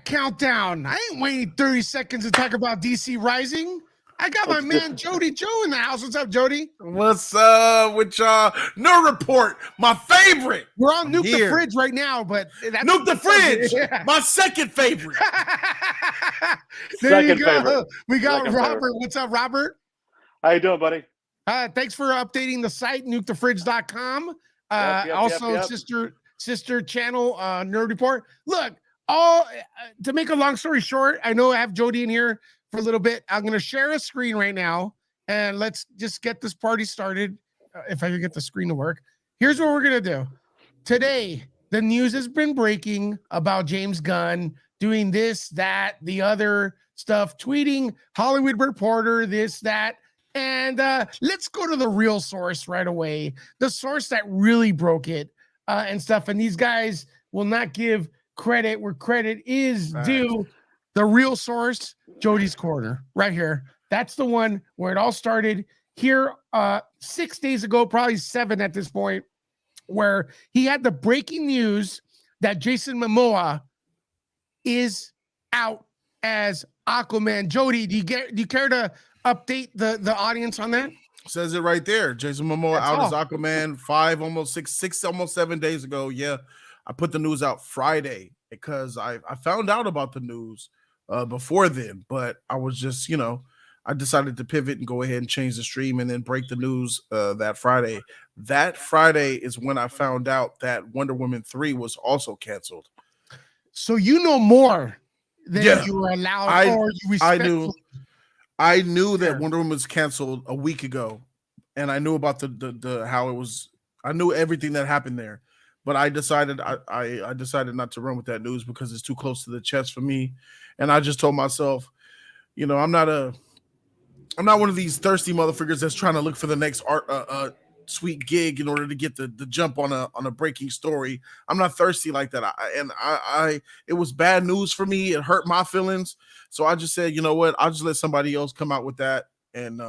countdown. I ain't waiting 30 seconds to talk about DC Rising. I got my man Jody Joe in the house. What's up, Jody? What's up with y'all? Nerd Report, my favorite. We're on Nuke the Fridge right now, but that's Nuke the Fridge, my second favorite. There you go. We got Robert. What's up, Robert? How you doing, buddy? Thanks for updating the site, nukethefridge.com. Sister channel, Nerd Report. Look, to make a long story short, I know I have Jody in here for a little bit. I'm going to share a screen right now, and let's just get this party started. If I can get the screen to work. Here's what we're going to do. Today, the news has been breaking about James Gunn doing this, that, the other stuff, tweeting, Hollywood Reporter, this, that. And let's go to the real source right away. The source that really broke it and stuff. And these guys will not give credit where credit is due. The real source, Jody's Corner, right here. That's the one where it all started here 6 days ago, probably 7 at this point, where he had the breaking news that Jason Momoa is out as Aquaman. Jody, do you care to update the audience on that? Says it right there. Jason Momoa out as Aquaman 6 almost 7 days ago. Yeah, I put the news out Friday because I found out about the news before then, but I was just, I decided to pivot and go ahead and change the stream and then break the news that Friday. That Friday is when I found out that Wonder Woman 3 was also canceled. So you know more than you were allowed or you respect. I knew that Wonder Woman was canceled a week ago, and I knew about the how it was. I knew everything that happened there, but I decided I decided not to run with that news because it's too close to the chest for me. And I just told myself, I'm not one of these thirsty motherfuckers that's trying to look for the next sweet gig in order to get the jump on a breaking story. I'm not thirsty like that. It was bad news for me. It hurt my feelings. So I just said, you know what? I'll just let somebody else come out with that, and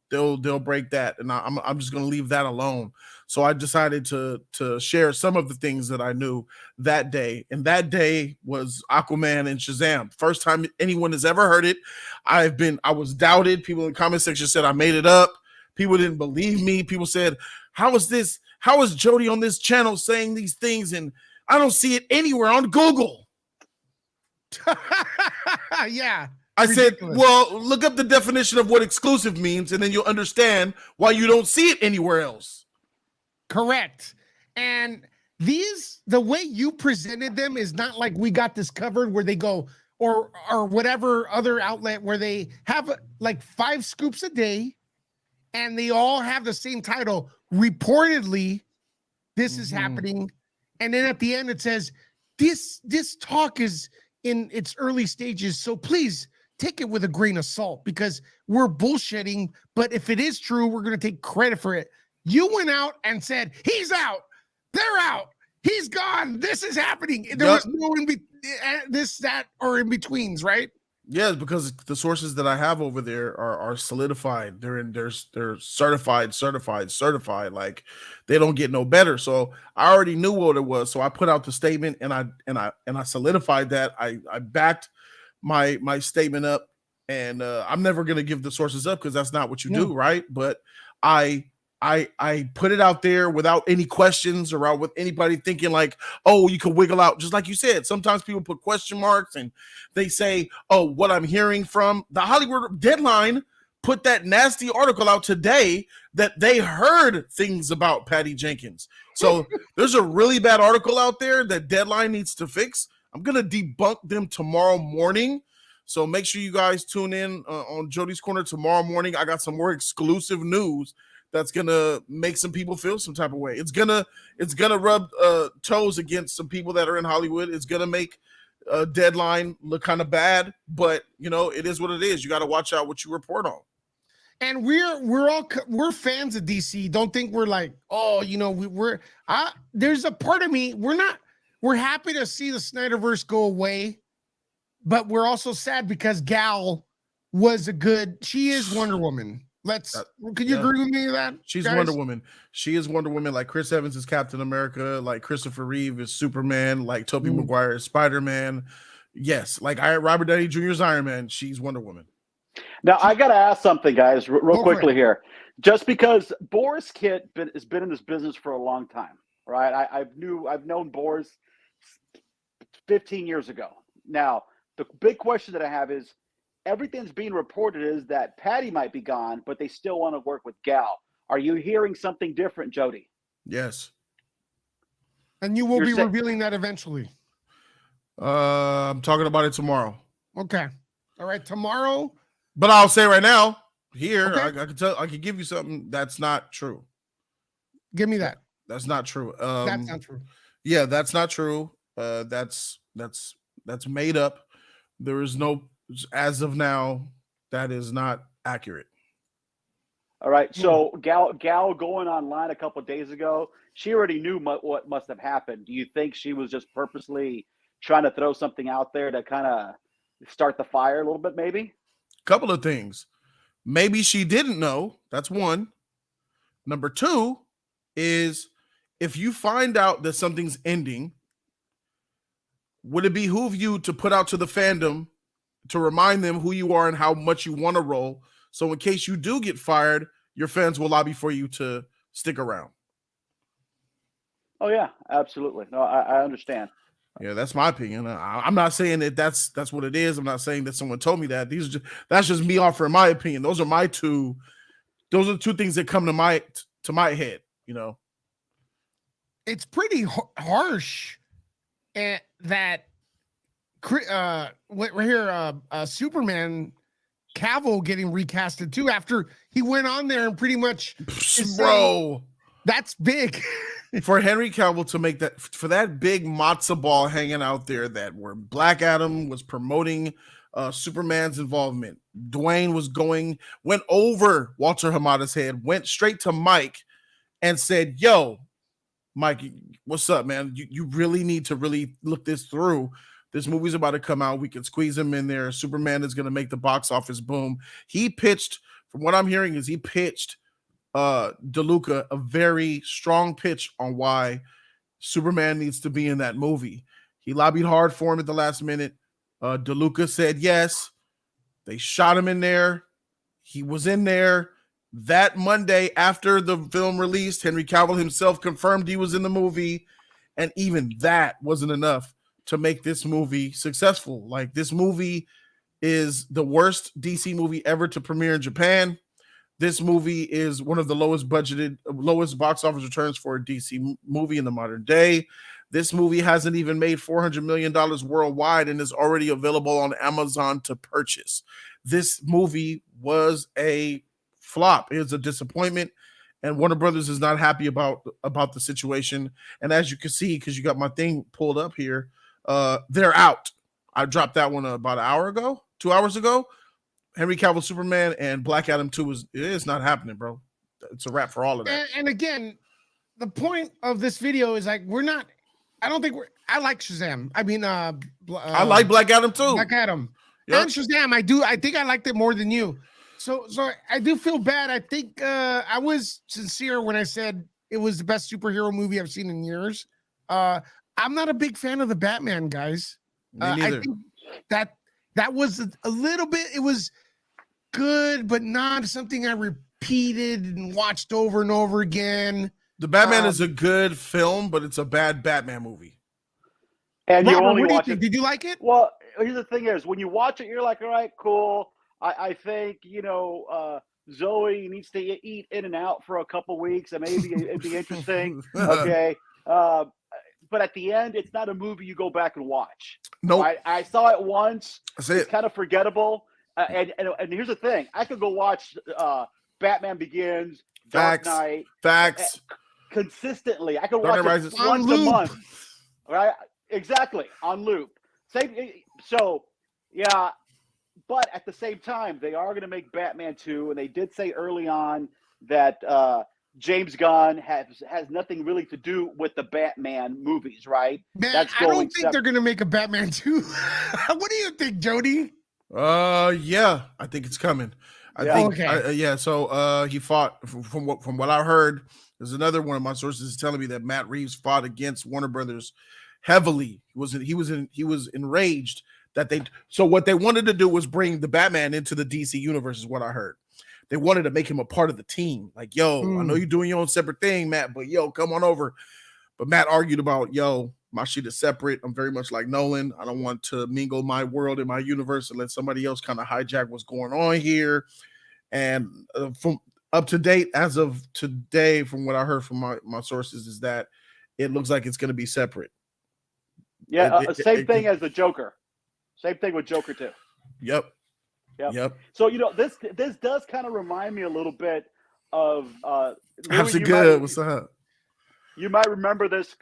they'll break that, and I'm just gonna leave that alone. So I decided to share some of the things that I knew that day, and that day was Aquaman and Shazam. First time anyone has ever heard it. I was doubted. People in the comment section said I made it up. People didn't believe me. People said, how is Jody on this channel saying these things? And I don't see it anywhere on Google. Yeah. I said, well, look up the definition of what exclusive means, and then you'll understand why you don't see it anywhere else. Correct. And the way you presented them is not like we got this covered where they go, or whatever other outlet where they have like 5 scoops a day, and they all have the same title. Reportedly, this is happening. And then at the end, it says, this talk is in its early stages. So please take it with a grain of salt because we're bullshitting. But if it is true, we're going to take credit for it. You went out and said, he's out. They're out. He's gone. This is happening. There was no this, that, or in betweens, right? Yes, because the sources that I have over there are solidified. They're certified. Like they don't get no better. So I already knew what it was. So I put out the statement and I solidified that. I backed my statement up, and I'm never gonna give the sources up because that's not what you do, right? But I put it out there without any questions or out with anybody thinking like, oh, you can wiggle out. Just like you said, sometimes people put question marks and they say, oh, what I'm hearing from the Hollywood Deadline put that nasty article out today that they heard things about Patty Jenkins. So there's a really bad article out there that Deadline needs to fix. I'm going to debunk them tomorrow morning. So make sure you guys tune in on Jody's Corner tomorrow morning. I got some more exclusive news that's gonna make some people feel some type of way. It's gonna rub toes against some people that are in Hollywood. It's gonna make Deadline look kind of bad, but it is what it is. You got to watch out what you report on. And we're fans of DC. Don't think we're like, there's a part of me we're happy to see the Snyderverse go away, but we're also sad because Gal she is Wonder Woman. Can you agree with me with that? She's Wonder Woman. She is Wonder Woman. Like Chris Evans is Captain America. Like Christopher Reeve is Superman. Like Tobey Maguire is Spider-Man. Yes, like Robert Downey Jr.'s Iron Man, she's Wonder Woman. Now, I got to ask something, guys, real Go for quickly it. here. Just because Boris Kit has been in this business for a long time, right? I've known Boris 15 years ago. Now, the big question that I have is, everything's being reported is that Patty might be gone, but they still want to work with Gal. Are you hearing something different, Jody? Yes. And you will be revealing that eventually. I'm talking about it tomorrow. Okay. All right. Tomorrow. But I'll say right now, here, Okay. I can give you something that's not true. Give me that. That's not true. That's not true. Yeah, that's not true. That's made up. There is no, as of now, that is not accurate. All right. So Gal going online a couple of days ago, she already knew what must have happened. Do you think she was just purposely trying to throw something out there to kind of start the fire a little bit, maybe? Couple of things. Maybe she didn't know. That's one. Number two is, if you find out that something's ending, would it behoove you to put out to the fandom to remind them who you are and how much you want to roll? So in case you do get fired, your fans will lobby for you to stick around. Oh yeah, absolutely. No, I understand. Yeah, that's my opinion. I'm not saying that that's what it is. I'm not saying that someone told me that. That's just me offering my opinion. Those are the two things that come to my head. You know, it's pretty harsh that we're here. Superman Cavill getting recasted too after he went on there and pretty much, bro, that's big. For Henry Cavill to make that, for that big matzo ball hanging out there, that where Black Adam was promoting Superman's involvement, Dwayne went over Walter Hamada's head, went straight to Mike and said, "Yo, Mike, what's up, man? You really need to really look this through. This movie's about to come out. We can squeeze him in there. Superman is going to make the box office boom." He pitched, from what I'm hearing, is he pitched DeLuca a very strong pitch on why Superman needs to be in that movie. He lobbied hard for him at the last minute. DeLuca said yes. They shot him in there. He was in there. That Monday after the film released, Henry Cavill himself confirmed he was in the movie, and even that wasn't enough to make this movie successful. Like, this movie is the worst DC movie ever to premiere in Japan. This movie is one of the lowest box office returns for a DC movie in the modern day. This movie hasn't even made $400 million worldwide and is already available on Amazon to purchase. This movie was a flop. It's a disappointment, and Warner Brothers is not happy about the situation. And as you can see, because you got my thing pulled up here, they're out. I dropped that one about an hour ago, 2 hours ago. Henry Cavill Superman and Black Adam 2 it's not happening, bro. It's a wrap for all of that. And again, the point of this video is like, I like Shazam. I mean, I like Black Adam too. Black Adam. Yep. And Shazam, I think I liked it more than you. So I do feel bad. I think I was sincere when I said it was the best superhero movie I've seen in years. I'm not a big fan of the Batman, guys. Me neither. I think that was a little bit, it was good, but not something I repeated and watched over and over again. The Batman is a good film, but it's a bad Batman movie. And Robert, you only what do you watch think? it. Did you like it? Well, here's the thing: is when you watch it, you're like, all right, cool. I think Zoe needs to eat in and out for a couple weeks, and maybe it'd be interesting. Okay. But at the end, it's not a movie you go back and watch. Nope. I saw it once. It's kind of forgettable. And here's the thing: I could go watch Batman Begins, Dark Knight, Facts. Consistently. I could Dark watch Knight it once a month. Right? Exactly, on loop. So yeah. But at the same time, they are going to make Batman 2, and they did say early on that James Gunn has nothing really to do with the Batman movies, right? Man, I don't think they're going to make a Batman 2. What do you think, Jody? Yeah, I think it's coming. So he fought from what I heard. There's another one of my sources telling me that Matt Reeves fought against Warner Brothers heavily. He was enraged So what they wanted to do was bring the Batman into the DC universe, is what I heard. They wanted to make him a part of the team. Like, yo, I know you're doing your own separate thing, Matt, but yo, come on over. But Matt argued about, yo, my shit is separate. I'm very much like Nolan. I don't want to mingle my world and my universe and let somebody else kind of hijack what's going on here. And from up to date, as of today, from what I heard from my sources, is that it looks like it's going to be separate. Yeah, same thing as the Joker. Same thing with Joker too. Yep. So this does kind of remind me a little bit of How's it good? What's up? You might remember this,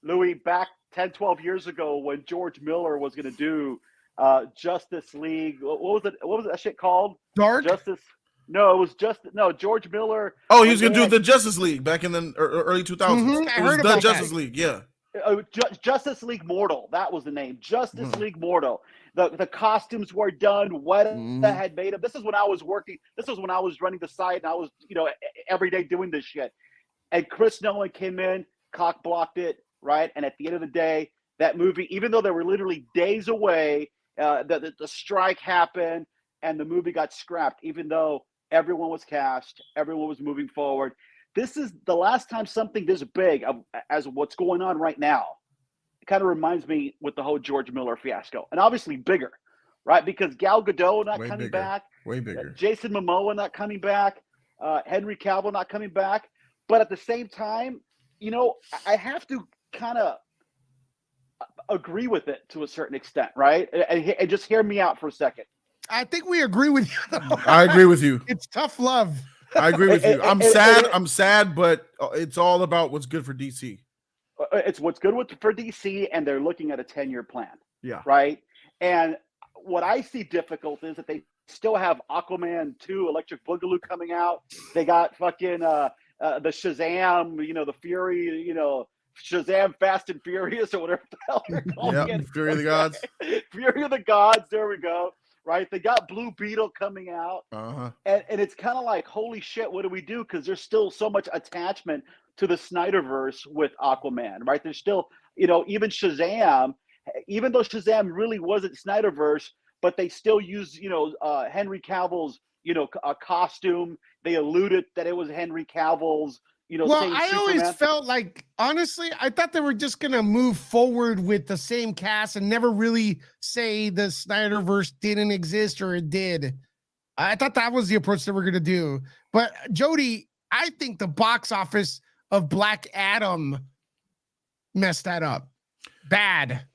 Louis, back 10, 12 years ago when George Miller was going to do Justice League. What was it? What was that shit called? Dark? Justice. No, it was George Miller. Oh, he was going to do the Justice League back in the early 2000s. Mm-hmm. It was the Justice League, yeah. Justice League Mortal. That was the name. Justice League Mortal. The costumes were done. Weta had made them. This is when I was working. This was when I was running the site, and I was, every day doing this shit. And Chris Nolan came in, cock blocked it, right? And at the end of the day, that movie, even though they were literally days away, the strike happened, and the movie got scrapped. Even though everyone was cast, everyone was moving forward. This is the last time something this big as what's going on right now. It kind of reminds me with the whole George Miller fiasco, and obviously bigger, right? Because Gal Gadot not coming back, way bigger. Jason Momoa not coming back, Henry Cavill not coming back. But at the same time, I have to kind of agree with it to a certain extent, right? And just hear me out for a second. I think we agree with you. I agree with you. It's tough love. I agree with you. I'm sad, but it's all about what's good for DC. It's what's good for DC, and they're looking at a 10-year plan. Yeah. Right? And what I see difficult is that they still have Aquaman 2, Electric Boogaloo coming out. They got fucking the Shazam, the Fury, Shazam Fast and Furious or whatever the hell they're calling it. Fury of the Gods. Fury of the Gods. There we go. Right, they got Blue Beetle coming out, and it's kind of like, holy shit, what do we do? Because there's still so much attachment to the Snyderverse with Aquaman, right? There's still, even Shazam, even though Shazam really wasn't Snyderverse, but they still use, Henry Cavill's, costume. They alluded that it was Henry Cavill's. Well, I always felt like, honestly, I thought they were just going to move forward with the same cast and never really say the Snyderverse didn't exist or it did. I thought that was the approach that we're going to do. But Jody, I think the box office of Black Adam messed that up. Bad.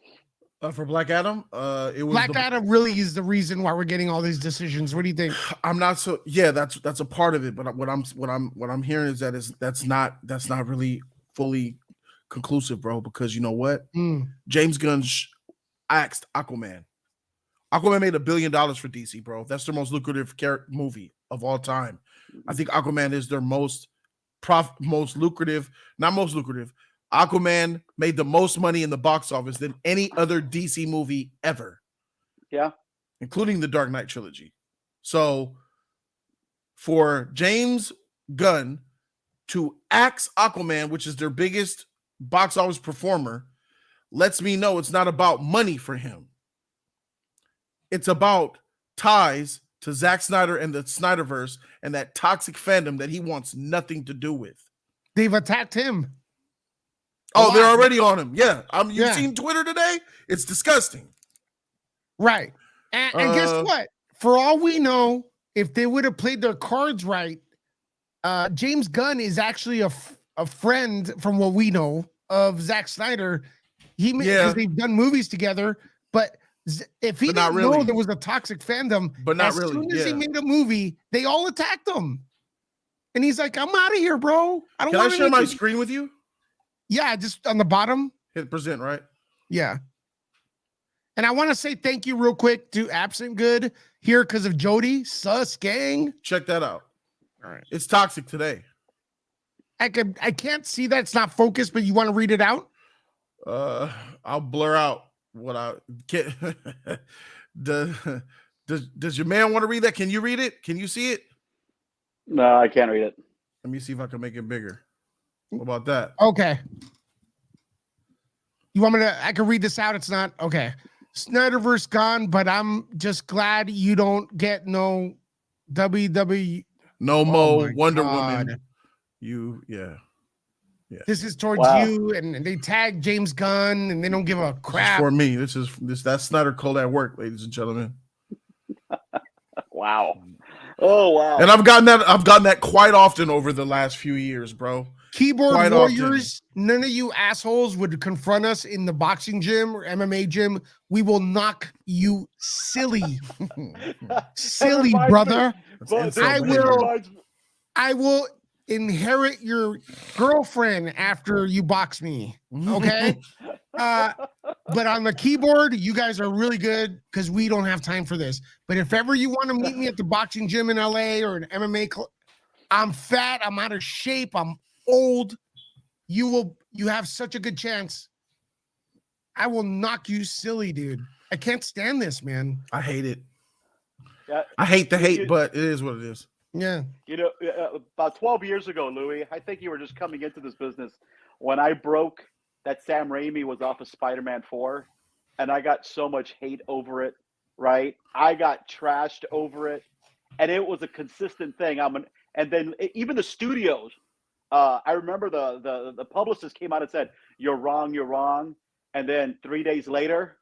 For Black Adam, it was Black Adam really is the reason why we're getting all these decisions. What do you think? I'm not so. Yeah, that's a part of it. But what I'm hearing is that's not really fully conclusive, bro. Because you know what? James Gunn axed Aquaman. Aquaman made $1 billion for DC, bro. That's their most lucrative movie of all time. I think Aquaman is their most lucrative. Not most lucrative. Aquaman made the most money in the box office than any other DC movie ever. Yeah. Including the Dark Knight trilogy. So for James Gunn to axe Aquaman, which is their biggest box office performer, lets me know it's not about money for him. It's about ties to Zack Snyder and the Snyderverse and that toxic fandom that he wants nothing to do with. They've attacked him. Oh, they're already on him. Yeah. You've seen Twitter today? It's disgusting. Right. And guess what? For all we know, if they would have played their cards right, James Gunn is actually a friend, from what we know, of Zack Snyder. Because they've done movies together. But if he didn't know there was a toxic fandom, as soon as he made a movie, they all attacked him. And he's like, I'm out of here, bro. Can I share my screen with you? Yeah, just on the bottom. Hit present, right? Yeah. And I want to say thank you real quick to Absent Good here because of Jody. Sus gang. Check that out. All right. It's toxic today. I can't see that. It's not focused, but you want to read it out? I'll blur out what I can. Does your man want to read that? Can you read it? Can you see it? No, I can't read it. Let me see if I can make it bigger. What about that? Okay. You want me to? I can read this out. It's not okay. Snyderverse gone, but I'm just glad you don't get no WWE. No Oh more my Wonder God. Woman. Yeah. This is towards Wow. you, and they tag James Gunn, and they don't give a This is crap. for me. That's Snyder Cole at work, ladies and gentlemen. Wow. Oh wow. And I've gotten that quite often over the last few years, bro. Keyboard Quite warriors, none of you assholes would confront us in the boxing gym or MMA gym. We will knock you silly. Silly, reminds brother. That's I insult will- behavior. I will inherit your girlfriend after you box me. Okay. But on the keyboard, you guys are really good because we don't have time for this. But if ever you want to meet me at the boxing gym in LA or an MMA club, I'm fat, I'm out of shape, I'm old. You have such a good chance. I will knock you silly, dude. I can't stand this, man. I hate it. Yeah, I hate the hate, but it is what it is. Yeah. you know, about 12 years ago, Louis, I think you were just coming into this business when I broke that Sam Raimi was off of Spider-Man 4, and I got so much hate over it, right? I got trashed over it, and it was a consistent thing. And then even the studios, I remember the publicist came out and said, you're wrong. And then 3 days later,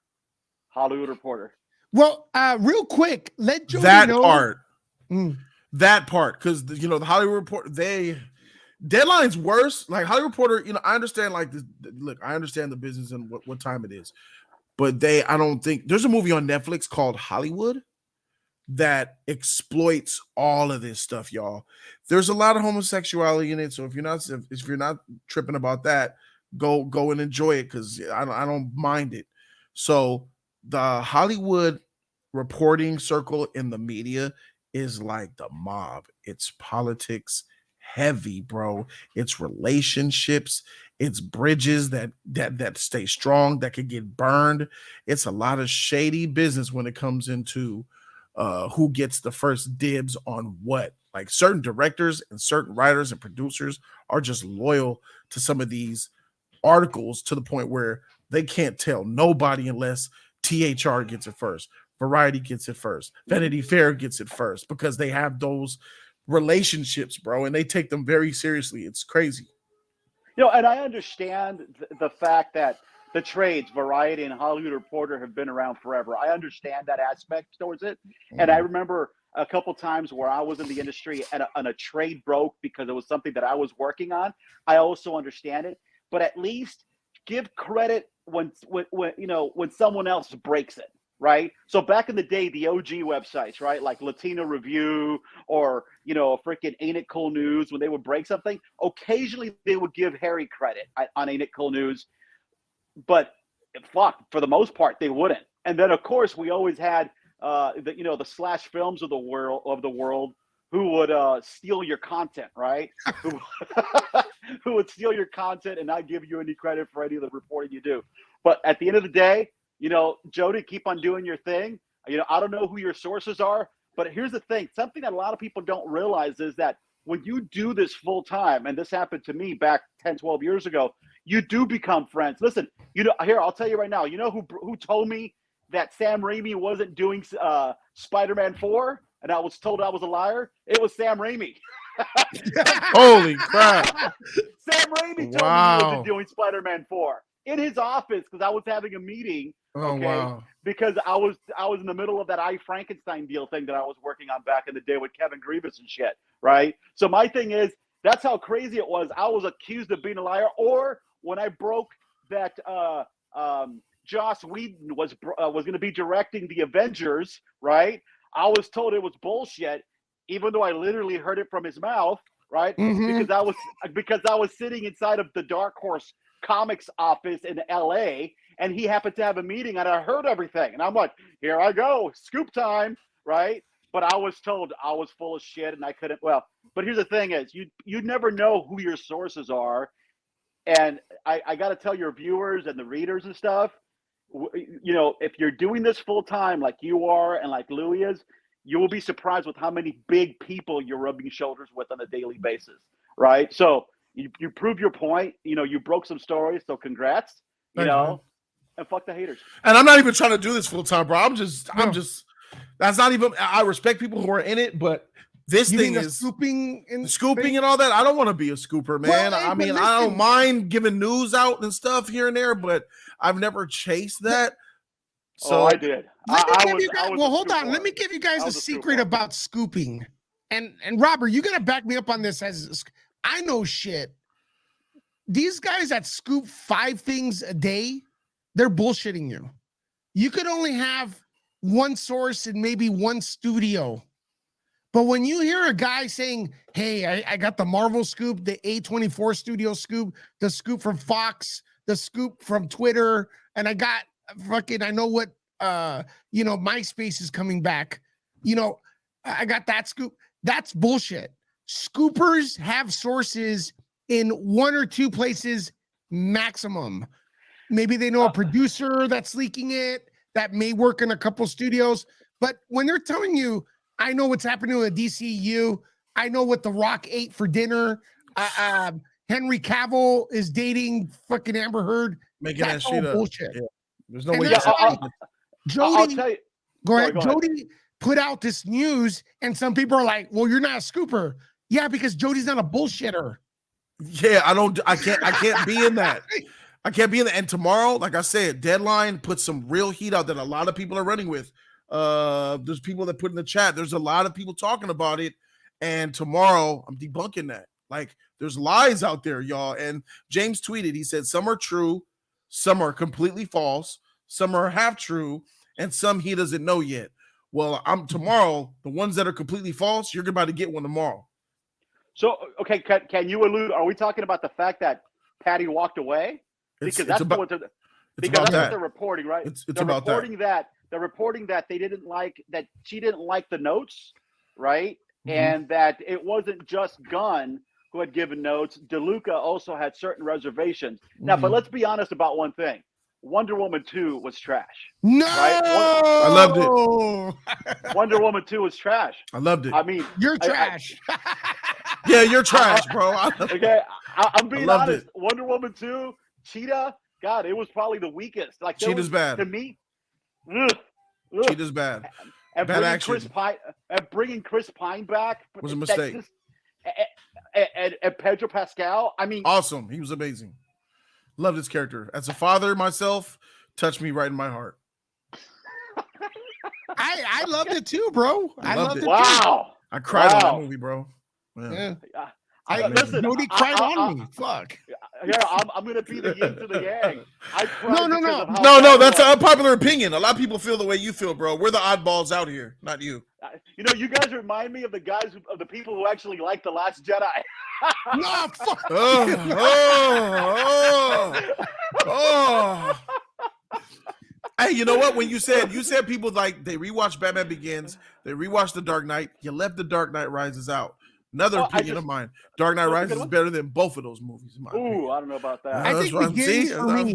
Hollywood Reporter. Well, real quick, let Jody That know. part. Mm. That part, because the Hollywood Reporter, deadline's worse. Like Hollywood Reporter, I understand. Like, look, I understand the business and what time it is, but I don't think there's a movie on Netflix called Hollywood that exploits all of this stuff, y'all. There's a lot of homosexuality in it, so if you're not tripping about that, go and enjoy it because I don't mind it. So the Hollywood reporting circle in the media is like the mob. It's politics heavy, bro. It's relationships, it's bridges that stay strong that could get burned. It's a lot of shady business when it comes into who gets the first dibs on what. Like certain directors and certain writers and producers are just loyal to some of these articles to the point where they can't tell nobody unless THR gets it first. Variety gets it first. Vanity Fair gets it first because they have those relationships, bro, and they take them very seriously. It's crazy. And I understand the fact that the trades, Variety and Hollywood Reporter, have been around forever. I understand that aspect towards it. And I remember a couple times where I was in the industry and a trade broke because it was something that I was working on. I also understand it, but at least give credit when someone else breaks it. Right. So back in the day, the OG websites, right, like Latino Review or, freaking Ain't It Cool News, when they would break something, occasionally they would give Harry credit on Ain't It Cool News. But for the most part, they wouldn't. And then, of course, we always had the slash films of the world who would steal your content. Right. Who would steal your content and not give you any credit for any of the reporting you do. But at the end of the day, Jody, keep on doing your thing. I don't know who your sources are, but here's the thing. Something that a lot of people don't realize is that when you do this full time, and this happened to me back 10, 12 years ago, you do become friends. Listen, here, I'll tell you right now, who told me that Sam Raimi wasn't doing Spider-Man 4 and I was told I was a liar? It was Sam Raimi. Holy crap. Sam Raimi told me he wasn't doing Spider-Man 4 in his office because I was having a meeting. Okay, wow. Because I was in the middle of that I Frankenstein deal thing that I was working on back in the day with Kevin Grievous and shit, right? So my thing is, that's how crazy it was. I was accused of being a liar. Or when I broke that Joss Whedon was going to be directing the Avengers, right? I was told it was bullshit, even though I literally heard it from his mouth, right? Mm-hmm. Because I was sitting inside of the Dark Horse Comics office in LA, and he happened to have a meeting, and I heard everything, and I'm like, here I go, scoop time, right? But I was told I was full of shit, and I couldn't. Well, but here's the thing: is you never know who your sources are, and I got to tell your viewers and the readers and stuff, if you're doing this full time like you are and like Louis is, you will be surprised with how many big people you're rubbing shoulders with on a daily basis, right? So. You prove your point. You broke some stories, so congrats. Thanks, man. and fuck the haters. And I'm not even trying to do this full time, bro. I'm just. That's not even. I respect people who are in it, but this thing is scooping and all that. I don't want to be a scooper, man. Well, hey, I mean, listen, I don't mind giving news out and stuff here and there, but I've never chased that. So I did. Hold on. Let me give you guys a secret about scooping. And Robert, you gotta back me up on this. As I know shit. These guys that scoop 5 things a day, they're bullshitting you. You could only have one source and maybe one studio. But when you hear a guy saying, hey, I got the Marvel scoop, the A24 studio scoop, the scoop from Fox, the scoop from Twitter, and I got I know what, MySpace is coming back. I got that scoop. That's bullshit. Scoopers have sources in 1 or 2 places maximum. Maybe they know a producer that's leaking it that may work in a couple studios. But when they're telling you, I know what's happening with the DCEU, I know what The Rock ate for dinner, Henry Cavill is dating fucking Amber Heard. Making that shit up. Bullshit. Yeah. There's no way. Jody, tell you. Go ahead. Jody put out this news, and some people are like, well, you're not a scooper. Yeah, because Jody's not a bullshitter. Yeah, I can't be in that. I can't be in that. And tomorrow, like I said, Deadline put some real heat out that a lot of people are running with. There's people that put in the chat. There's a lot of people talking about it. And tomorrow, I'm debunking that. Like, there's lies out there, y'all. And James tweeted, he said, some are true, some are completely false, some are half true, and some he doesn't know yet. Well, tomorrow, the ones that are completely false, you're about to get one tomorrow. So, okay, can you allude? Are we talking about the fact that Patty walked away? Because that's what they're reporting, right? They're reporting that they didn't like that she didn't like the notes, right? Mm-hmm. And that it wasn't just Gunn who had given notes. DeLuca also had certain reservations. Mm-hmm. Now, but let's be honest about one thing. Wonder Woman 2 was trash. No, right? I loved it. Wonder Woman 2 was trash. I loved it. I mean, you're trash. Yeah, you're trash, bro. I'm being honest. Wonder Woman 2, Cheetah, God, it was probably the weakest. Like Cheetah's bad to me. Cheetah's bad. And bad action. Bringing Chris Pine back was a mistake. And Pedro Pascal. I mean, awesome. He was amazing. Loved his character. As a father myself, touched me right in my heart. I loved it too, bro. I loved it. Wow. Too. I cried on that movie, bro. Yeah. Nobody cried on me. Fuck. Yeah, I'm gonna be the yin to the yang. No. That's an unpopular opinion. A lot of people feel the way you feel, bro. We're the oddballs out here, not you. You guys remind me of the people who actually like The Last Jedi. No, fuck. Oh. Hey, you know what? When you said people like they rewatch Batman Begins, they rewatch The Dark Knight, you left The Dark Knight Rises out. Another opinion of mine. Dark Knight Rises is better than both of those movies. I don't know about that. I think Begins for me.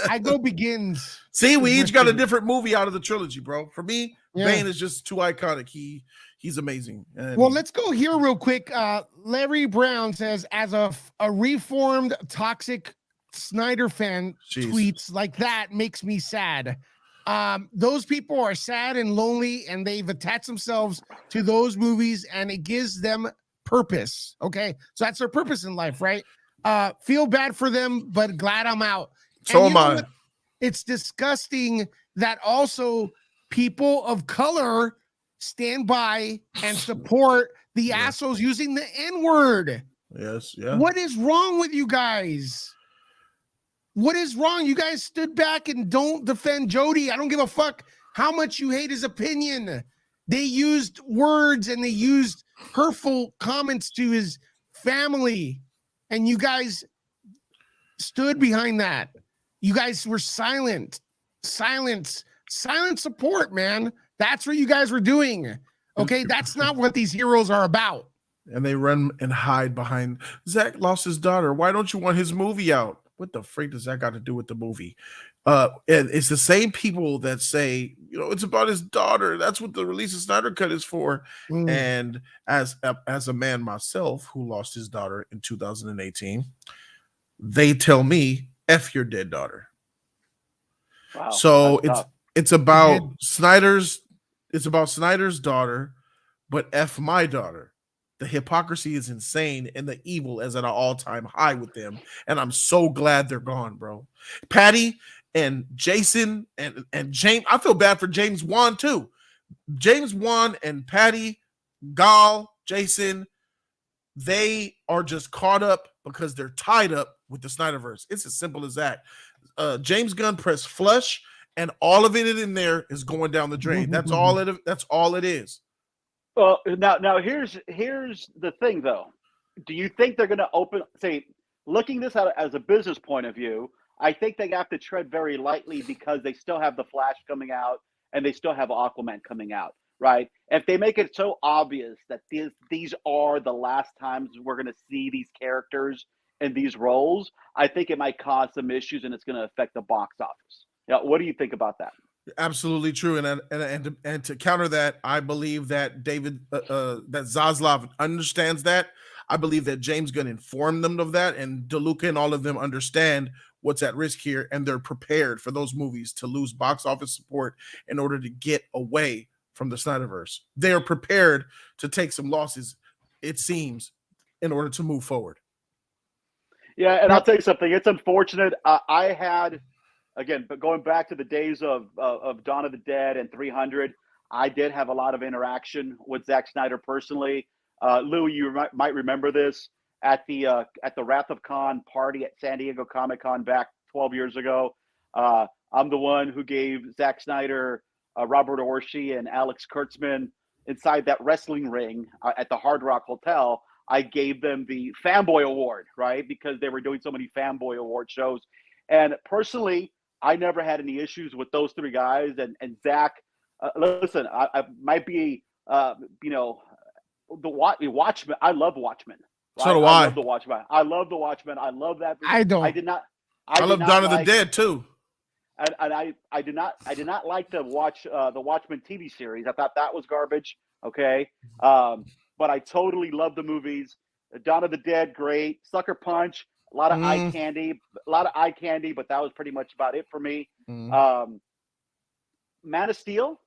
I go Begins. See, we each got a different movie out of the trilogy, bro. For me, Bane is just too iconic. He's amazing. Well, let's go here real quick. Larry Brown says, as a reformed toxic Snyder fan, tweets like that makes me sad. Those people are sad and lonely, and they've attached themselves to those movies, and it gives them purpose. Okay, so that's their purpose in life, right? Feel bad for them, but glad I'm out. So am I. It's disgusting that also people of color stand by and support the assholes using the N-word. Yes, yeah. What is wrong with you guys? What is wrong? You guys stood back and don't defend Jody. I don't give a fuck how much you hate his opinion. They used words and they used hurtful comments to his family, and you guys stood behind that. You guys were silent support, man. That's what you guys were doing. Okay, that's not what these heroes are about. And they run and hide behind Zack lost his daughter. Why don't you want his movie out? What the freak does that got to do with the movie? And it's the same people that say, it's about his daughter. That's what the release of Snyder Cut is for. And as a man myself who lost his daughter in 2018, they tell me, F your dead daughter. Wow, So that's tough. it's about Snyder's daughter, but F my daughter. The hypocrisy is insane and the evil is at an all-time high with them. And I'm so glad they're gone, bro. Patty and Jason and James. I feel bad for James Wan too. James Wan and Patty, Gal, Jason, they are just caught up because they're tied up with the Snyderverse. It's as simple as that. James Gunn pressed flush, and all of it in there is going down the drain. That's all it is. Well, now here's the thing though. Do you think they're going to looking this out as a business point of view? I think they have to tread very lightly because they still have the Flash coming out and they still have Aquaman coming out, right? If they make it so obvious that these are the last times we're going to see these characters in these roles, I think it might cause some issues and it's going to affect the box office. What do you think about that? Absolutely true, and to counter that, I believe that that Zaslav understands that. I believe that James Gunn informed them of that, and DeLuca and all of them understand what's at risk here, and they're prepared for those movies to lose box office support in order to get away from the Snyderverse. They are prepared to take some losses, it seems, in order to move forward. Yeah, and I'll tell you something. It's unfortunate. I had. Again, but going back to the days of Dawn of the Dead and 300, I did have a lot of interaction with Zack Snyder personally. Lou, you might remember this at the Wrath of Khan party at San Diego Comic-Con back 12 years ago. I'm the one who gave Zack Snyder, Robert Orci, and Alex Kurtzman inside that wrestling ring at the Hard Rock Hotel. I gave them the Fanboy Award, right? Because they were doing so many Fanboy Award shows. And personally, I never had any issues with those three guys. And Zach, listen, I might be, the Watchmen. I love Watchmen. Right? So do I. I love the Watchmen. I love the Watchmen. I love that. I don't. I love Dawn of the Dead too. And I did not like to watch the Watchmen TV series. I thought that was garbage. Okay. But I totally love the movies. Dawn of the Dead, great. Sucker Punch. A lot of eye candy, but that was pretty much about it for me. Man of Steel,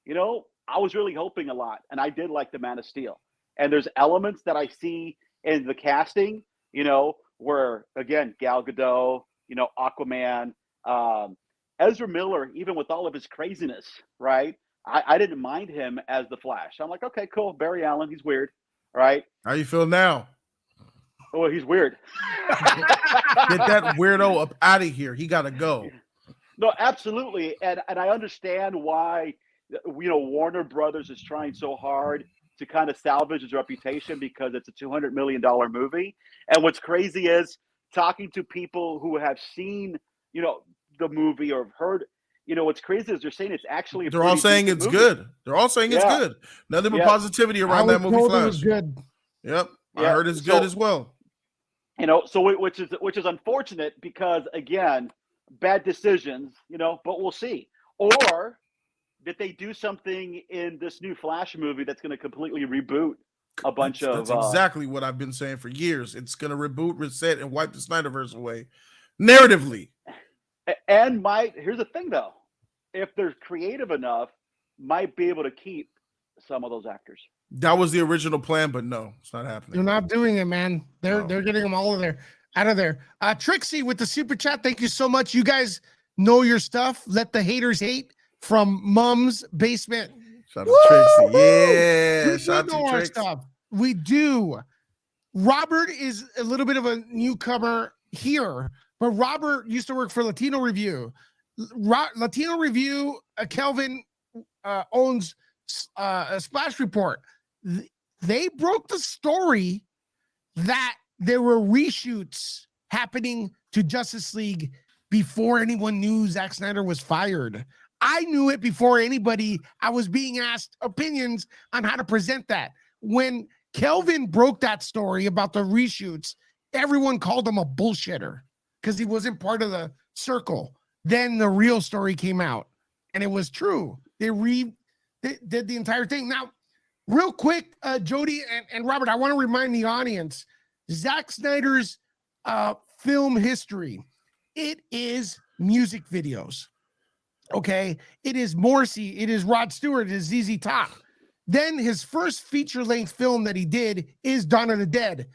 I was really hoping a lot, and I did like the Man of Steel. And there's elements that I see in the casting, where again, Gal Gadot, Aquaman, Ezra Miller, even with all of his craziness, right? I didn't mind him as the Flash. I'm like, okay, cool. Barry Allen, he's weird, right? How you feel now? Oh, he's weird. Get that weirdo up out of here. He got to go. No, absolutely. And I understand why, Warner Brothers is trying so hard to kind of salvage his reputation because it's a $200 million movie. And what's crazy is talking to people who have seen, the movie or have heard, what's crazy is they're saying it's actually They're all saying it's good. They're all saying it's good. Nothing but positivity around that movie. Flash. It was good. Yep. I heard it's good as well. So which is unfortunate because again, bad decisions, but we'll see. Or did they do something in this new Flash movie that's going to completely reboot a bunch of? That's exactly what I've been saying for years. It's going to reboot, reset, and wipe the Snyderverse away, narratively. And here's the thing though, if they're creative enough, might be able to keep some of those actors. That was the original plan, but no, it's not happening. They're not doing it, man. They're getting them all out of there. Trixie with the super chat. Thank you so much. You guys know your stuff. Let the haters hate from Mom's Basement. Shout out to Trixie. Yeah. Shout out to Trixie. Stuff. We do. Robert is a little bit of a newcomer here, but Robert used to work for Latino Review. Latino Review, Kelvin owns a Splash Report. They broke the story that there were reshoots happening to Justice League before anyone knew Zack Snyder was fired. I knew it before anybody. I was being asked opinions on how to present that. When Kelvin broke that story about the reshoots, everyone called him a bullshitter because he wasn't part of the circle. Then the real story came out, and it was true. They did the entire thing. Now, real quick, Jody and Robert, I want to remind the audience, Zack Snyder's film history. It is music videos. Okay, it is Morrissey, it is Rod Stewart, it is ZZ Top. Then his first feature-length film that he did is Dawn of the Dead,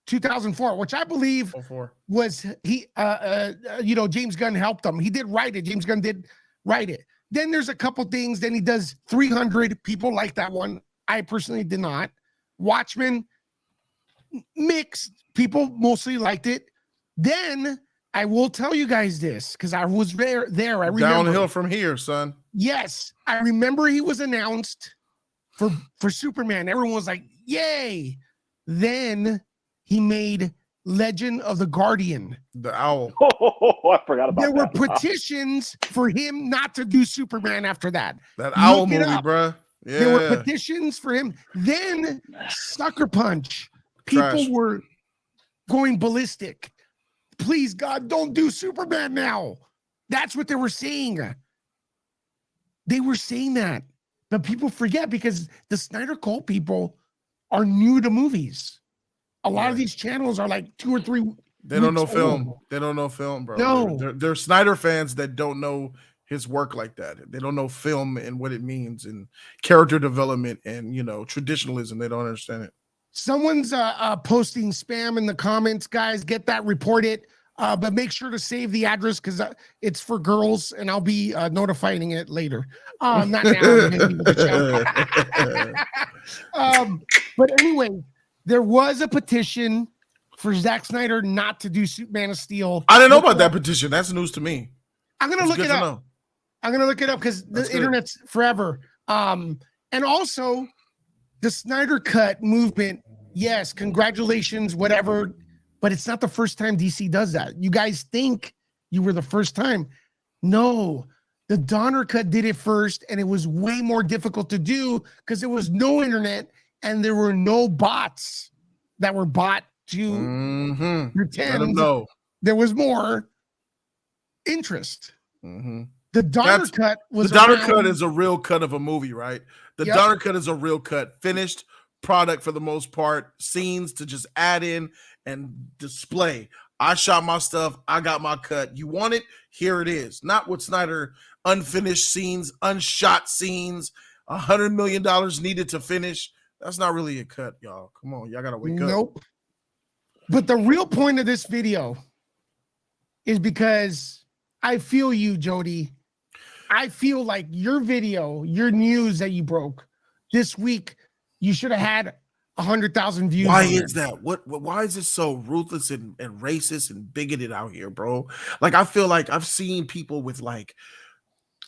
2004, which I believe was James Gunn helped him. He did write it. James Gunn did write it. Then there's a couple things. Then he does 300. People like that one. I personally did not. Watchmen, mixed. People mostly liked it. Then I will tell you guys this because I was there. I remember. Downhill from here, son. Yes, I remember he was announced for Superman. Everyone was like, "Yay!" Then he made Legend of the Guardian. The Owl. Oh, I forgot about that. There were petitions for him not to do Superman after that. That Owl movie, bruh. Yeah. There were petitions for him. Then Sucker Punch. People were going ballistic. Please, God, don't do Superman now. That's what they were saying. They were saying that. But people forget because the Snyder Cult people are new to movies. A lot of these channels are like 2 or 3. They don't know film. They don't know film, bro. No. They're Snyder fans that don't know his work like that. They don't know film and what it means and character development and, traditionalism. They don't understand it. Someone's posting spam in the comments, guys. Get that, report it. But make sure to save the address because it's for girls, and I'll be notifying it later. Not now. But anyway, there was a petition for Zack Snyder not to do Man of Steel. I didn't know about that petition. That's news to me. I'm gonna look it up. I'm gonna look it up because the internet's forever. And also the Snyder Cut movement. Yes, congratulations, whatever. But it's not the first time DC does that. You guys think you were the first time. No, the Donner Cut did it first, and it was way more difficult to do because there was no internet and there were no bots that were bought to pretend there was more interest. The Donner Cut was the Donner Cut is a real cut of a movie, right? The Donner Cut is a real cut, finished product for the most part, scenes to just add in and display. I shot my stuff. I got my cut. You want it? Here it is. Not with Snyder, unfinished scenes, unshot scenes, $100 million needed to finish. That's not really a cut, y'all. Come on, y'all gotta wake up. Nope. But the real point of this video is because I feel you, Jody. I feel like your video, your news that you broke this week, you should have had 100,000 views. Why is that? Why is it so ruthless and racist and bigoted out here, bro? Like, I feel like I've seen people with like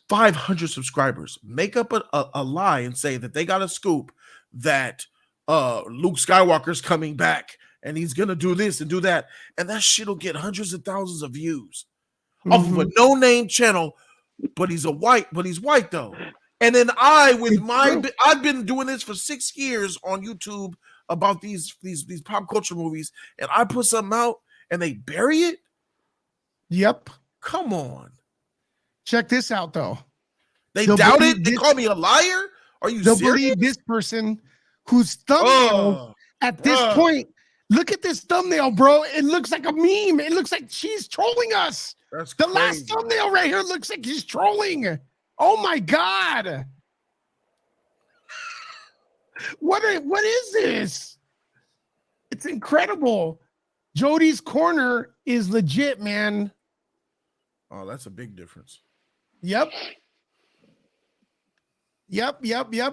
500 subscribers make up a lie and say that they got a scoop that Luke Skywalker's coming back and he's gonna do this and do that, and that shit will get hundreds of thousands of views off of a no-name channel. But he's white though. And then I've been doing this for 6 years on YouTube about these pop culture movies, and I put something out and they bury it. Yep. Come on. Check this out though. They'll doubt it. They call me a liar. Are you serious? Believe this person whose thumbnail at this point. Look at this thumbnail, bro. It looks like a meme. It looks like she's trolling us. That's the crazy. last thumbnail right here looks like he's trolling. Oh my God. What is this? It's incredible. Jody's Corner is legit, man. Oh, that's a big difference. Yep.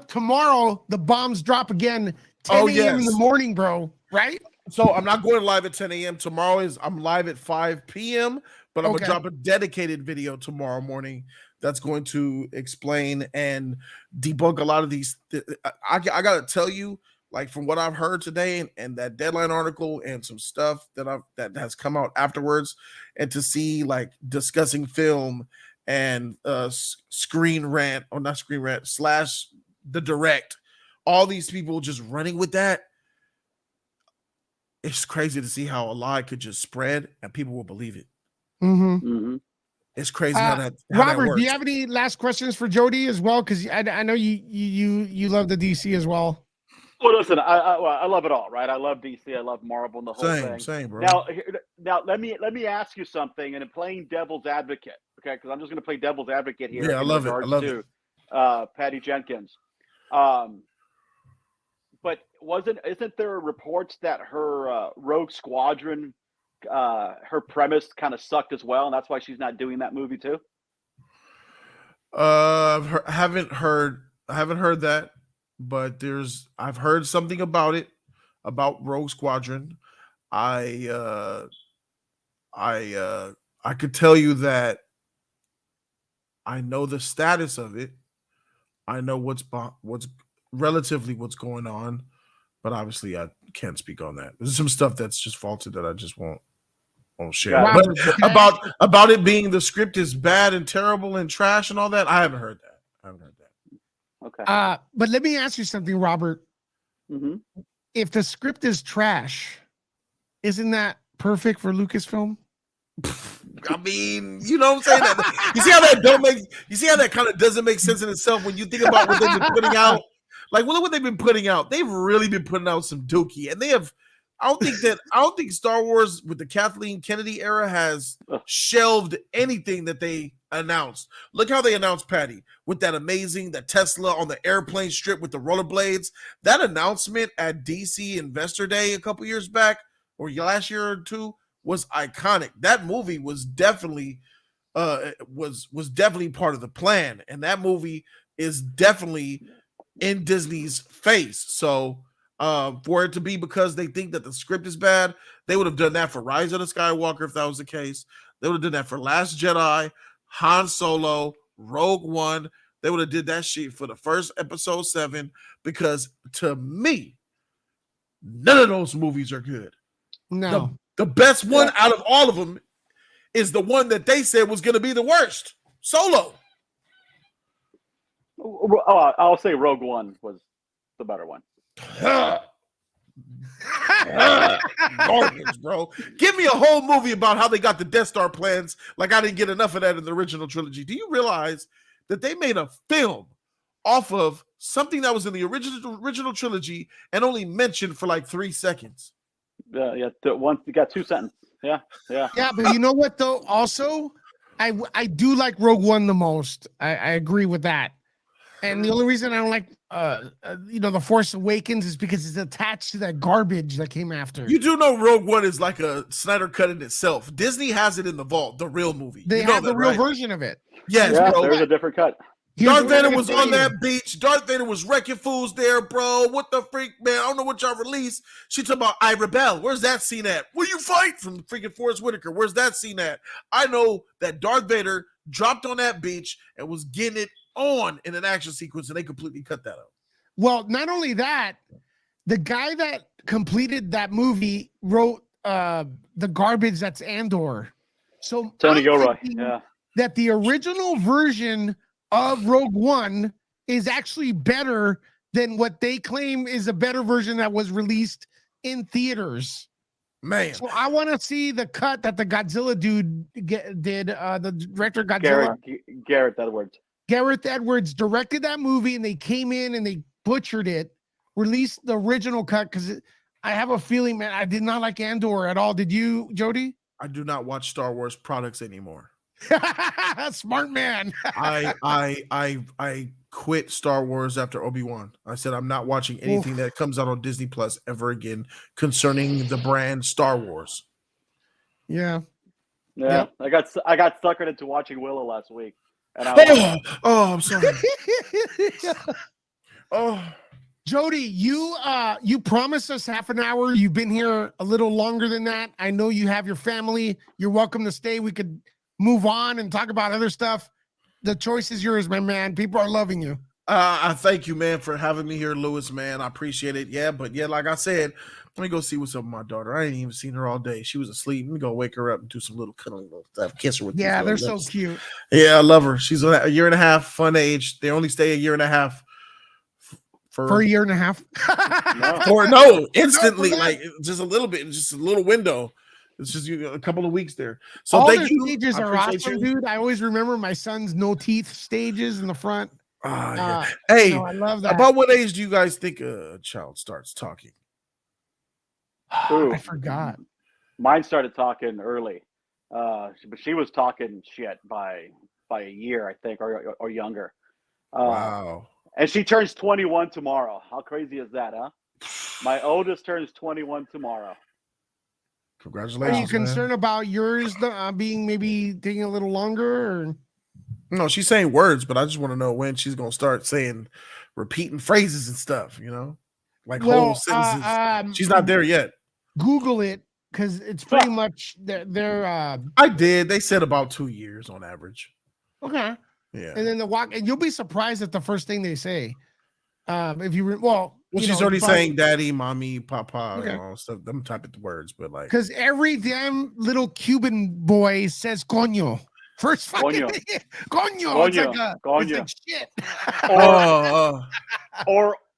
Tomorrow the bombs drop again. 10 a.m. in the morning, bro. Right? So I'm not going live at 10 a.m. Tomorrow I'm live at 5 p.m. But I'm gonna drop a dedicated video tomorrow morning that's going to explain and debunk a lot of these. I gotta tell you, like from what I've heard today and that Deadline article and some stuff that has come out afterwards, and to see like discussing film and Screen Rant / the Direct, all these people just running with that. It's crazy to see how a lie could just spread and people will believe it. It's crazy how that Robert, do you have any last questions for Jody as well? Because I know you love the DC as well. Well, listen, I love it all, right? I love DC, I love Marvel and the whole thing. Same, bro. Now let me ask you something, and in playing devil's advocate, okay, because I'm just going to play devil's advocate here. Yeah, I love it. I love it. Patty Jenkins. But isn't there reports that her Rogue Squadron, her premise kind of sucked as well, and that's why she's not doing that movie too? I haven't heard that, but I've heard something about it, about Rogue Squadron. I could tell you that I know the status of it. I know what's relatively what's going on, but obviously I can't speak on that. There's some stuff that's just faulted that I just won't share. Wow. But about it being the script is bad and terrible and trash and all that, I haven't heard that. Okay. But let me ask you something, Robert. Mm-hmm. If the script is trash, isn't that perfect for Lucasfilm? I mean, you know what I'm saying? You see how that kind of doesn't make sense in itself when you think about what they've been putting out? Like, look what they've been putting out. They've really been putting out some dookie, and they have. I don't think Star Wars with the Kathleen Kennedy era has shelved anything that they announced. Look how they announced Patty with that Tesla on the airplane strip with the rollerblades. That announcement at DC Investor Day a couple years back, or last year or two, was iconic. That movie was definitely was definitely part of the plan, and that movie is definitely in Disney's face. So for it to be because they think that the script is bad, they would have done that for Rise of the Skywalker if that was the case. They would have done that for Last Jedi, Han Solo, Rogue One. They would have did that shit for the first episode 7, because to me, none of those movies are good. No. The best one out of all of them is the one that they said was going to be the worst, Solo. Oh, I'll say Rogue One was the better one. Garbage, bro. Give me a whole movie about how they got the Death Star plans. Like I didn't get enough of that in the original trilogy. Do you realize that they made a film off of something that was in the original trilogy and only mentioned for like 3 seconds? Yeah. Once you got 2 sentences. Yeah. Yeah, but you know what though? Also, I do like Rogue One the most. I agree with that. And the only reason I don't like The Force Awakens is because it's attached to that garbage that came after. You do know Rogue One is like a Snyder cut in itself. Disney has it in the vault, the real movie. They have the real version of it. Yes, yeah, bro. there's a different cut. Darth Vader was on that beach. Darth Vader was wrecking fools there, bro. What the freak, man? I don't know what y'all released. She talking about I Rebel. Where's that scene at? Where you fight from freaking Forrest Whitaker? Where's that scene at? I know that Darth Vader dropped on that beach and was getting it on in an action sequence, and they completely cut that out. Well, not only that, the guy that completed that movie wrote the garbage that's Andor. So Tony Gilroy, yeah. That the original version of Rogue One is actually better than what they claim is a better version that was released in theaters. Man, so I want to see the cut that the Godzilla dude did. The director Godzilla, Gareth Edwards directed that movie, and they came in and they butchered it. Released the original cut because I have a feeling, man, I did not like Andor at all. Did you, Jody? I do not watch Star Wars products anymore. Smart man. I quit Star Wars after Obi-Wan. I said I'm not watching anything that comes out on Disney Plus ever again concerning the brand Star Wars. Yeah. I got suckered into watching Willow last week. And I'm sorry. Jody, you promised us half an hour. You've been here a little longer than that. I know you have your family. You're welcome to stay. We could move on and talk about other stuff. The choice is yours, my man. People are loving you. I thank you, man, for having me here, Lewis, man. I appreciate it. Yeah, but yeah, like I said, let me go see what's up with my daughter. I ain't even seen her all day. She was asleep. Let me go wake her up and do some little cuddling stuff. Kiss her with they're so cute. Yeah, I love her. She's a year and a half, fun age. They only stay a year and a half. For a year and a half? Instantly, like just a little bit, just a little window. It's just a couple of weeks there. So all thank their you. Stages are awesome, dude. I always remember my son's no teeth stages in the front. Yeah. Hey, I love that. About what age do you guys think a child starts talking? I forgot. Mine started talking early. But she was talking shit by a year, I think, or younger. Wow. And she turns 21 tomorrow. How crazy is that, huh? My oldest turns 21 tomorrow. Are Congratulations, you concerned man. about yours being maybe taking a little longer? Or? No, she's saying words, but I just want to know when she's gonna start saying, repeating phrases and stuff. Like whole sentences. She's not there yet. Google it because it's pretty much they're. I did. They said about 2 years on average. Okay. Yeah. And then and you'll be surprised at the first thing they say. If you she's already saying daddy, mommy, papa, Okay. and all stuff. Them type of words, but like because every damn little Cuban boy says coño. First fucking coño. It's like coño. It's like shit.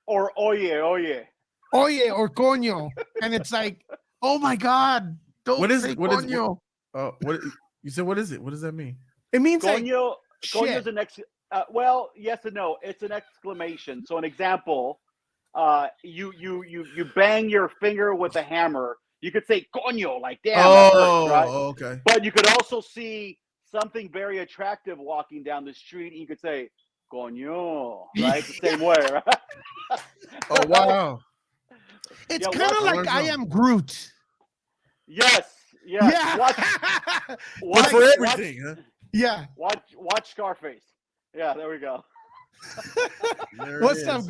or oye. Oye or coño. And it's like, oh my God. Don't say coño. What you said, what is it? What does that mean? It means coño. Shit. Coño's an well, yes and no. It's an exclamation. So an example, you bang your finger with a hammer. You could say coño, like damn, that hurts, right? Okay. But you could also see something very attractive walking down the street, and you could say coño, right? The same way, right? Oh wow. It's kind of like I am Groot. Yes. Yeah. Watch for everything, huh? Yeah. Watch Scarface. Yeah, there we go. What's up?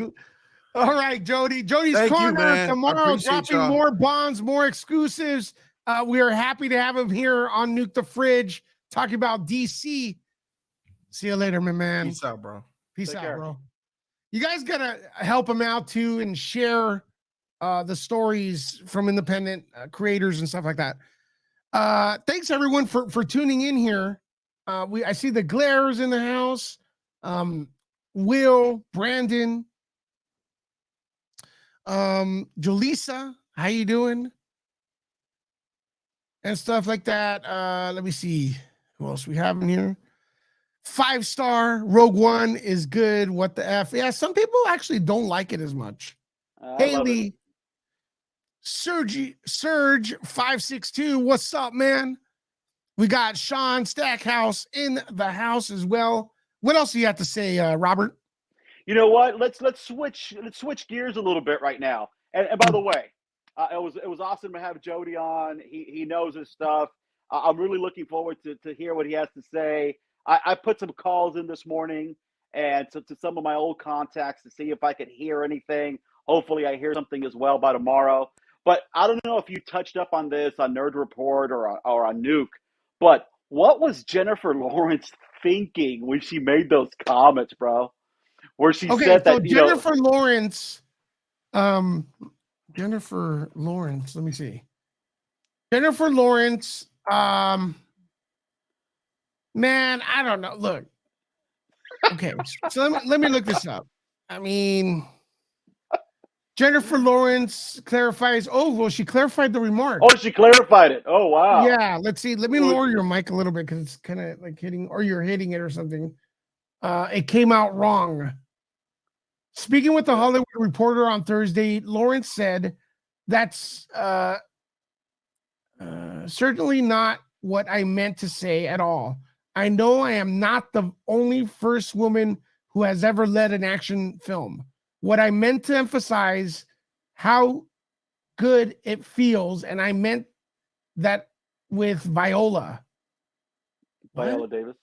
All right, Jody. Jody's Thank Corner you, man. tomorrow, dropping more bonds, more exclusives. We are happy to have him here on Nuke the Fridge, talking about DC. See you later, my man. Peace out, bro. Peace out, bro. You guys gotta help him out too and share the stories from independent creators and stuff like that. Thanks everyone for tuning in here. I see the Glares in the house. Will, Brandon, Jolisa, how you doing? And stuff like that. Let me see who else we have in here. 5-star Rogue One is good. What the F? Yeah, some people actually don't like it as much. Haley, Surge 562. What's up, man? We got Sean Stackhouse in the house as well. What else do you have to say, Robert? You know what? Let's switch gears a little bit right now. And by the way, it was awesome to have Jody on. He knows his stuff. I'm really looking forward to hear what he has to say. I put some calls in this morning and to some of my old contacts to see if I could hear anything. Hopefully I hear something as well by tomorrow. But I don't know if you touched up on this on Nerd Report or on Nuke, but what was Jennifer Lawrence thinking when she made those comments, bro? Where she said that, Jennifer Lawrence, Jennifer Lawrence, let me see. Jennifer Lawrence, man, I don't know. Look. Okay, so let me look this up. I mean, Jennifer Lawrence clarifies. Oh, well, she clarified the remark. Oh, she clarified it. Oh, wow. Yeah, let's see. Let me lower your mic a little bit because it's kind of like hitting, or you're hitting it or something. It came out wrong. Speaking with the Hollywood Reporter on Thursday, Lawrence said, "That's certainly not what I meant to say at all. I know I am not the only first woman who has ever led an action film. What I meant to emphasize how good it feels, and I meant that with Viola." Viola Davis.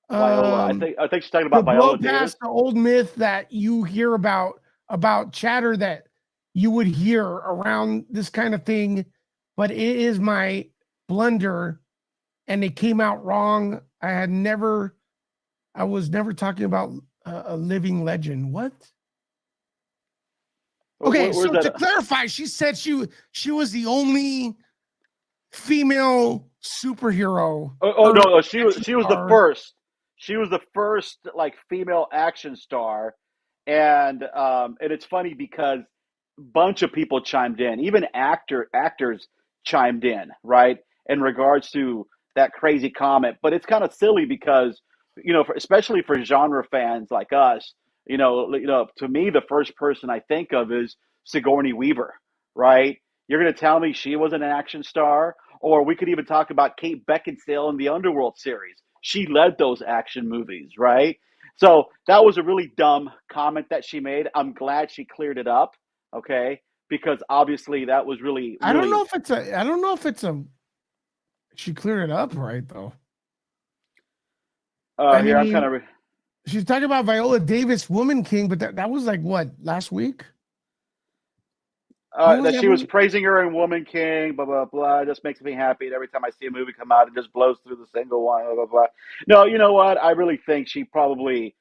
Viola. I think she's talking about Blow Viola past Davis. The old myth that you hear about chatter that you would hear around this kind of thing, but it is my blunder, and it came out wrong. I was never talking about a living legend. What? Okay, so to clarify, she said she was the only female superhero. No, she was the first. She was the first like female action star, and it's funny because a bunch of people chimed in, even actors chimed in, right, in regards to that crazy comment. But it's kind of silly because especially for genre fans like us, to me the first person I think of is Sigourney Weaver, right? You're going to tell me she was an action star, Or we could even talk about Kate Beckinsale in the Underworld series. She led those action movies, right? So that was a really dumb comment that she made. I'm glad she cleared it up, okay? Because obviously that was really, I don't really. know if it's a. She cleared it up right though. I Here, I'm mean, kind of. she's talking about Viola Davis, Woman King, but that was like what, last week? When That that she was movie? praising her in Woman King, blah blah blah. It just makes me happy. And every time I see a movie come out, it just blows through the single one, blah blah blah. No, you know what? I really think she probably,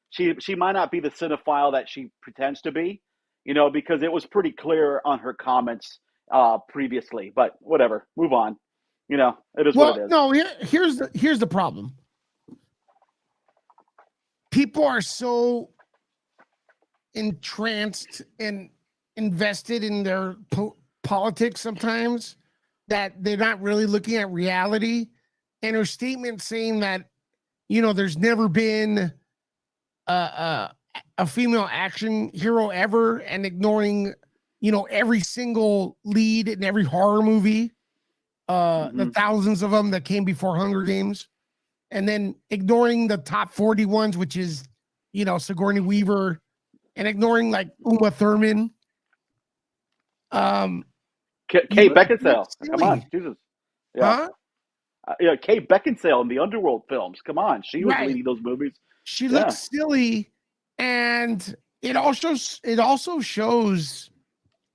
she might not be the cinephile that she pretends to be, because it was pretty clear on her comments previously. But whatever, move on. It is what Well, it is. no, here's the problem. People are so entranced and invested in their politics sometimes that they're not really looking at reality. And her statement saying that, there's never been a female action hero ever, and ignoring, every single lead in every horror movie, the thousands of them that came before Hunger Games, and then ignoring the top 40 ones, which is, Sigourney Weaver, and ignoring like Uma Thurman. Kate Beckinsale, come on, Silly. Jesus, yeah, Huh? Kate Beckinsale in the Underworld films, come on, she was Right. leading those movies. She Yeah. looks silly, and it also shows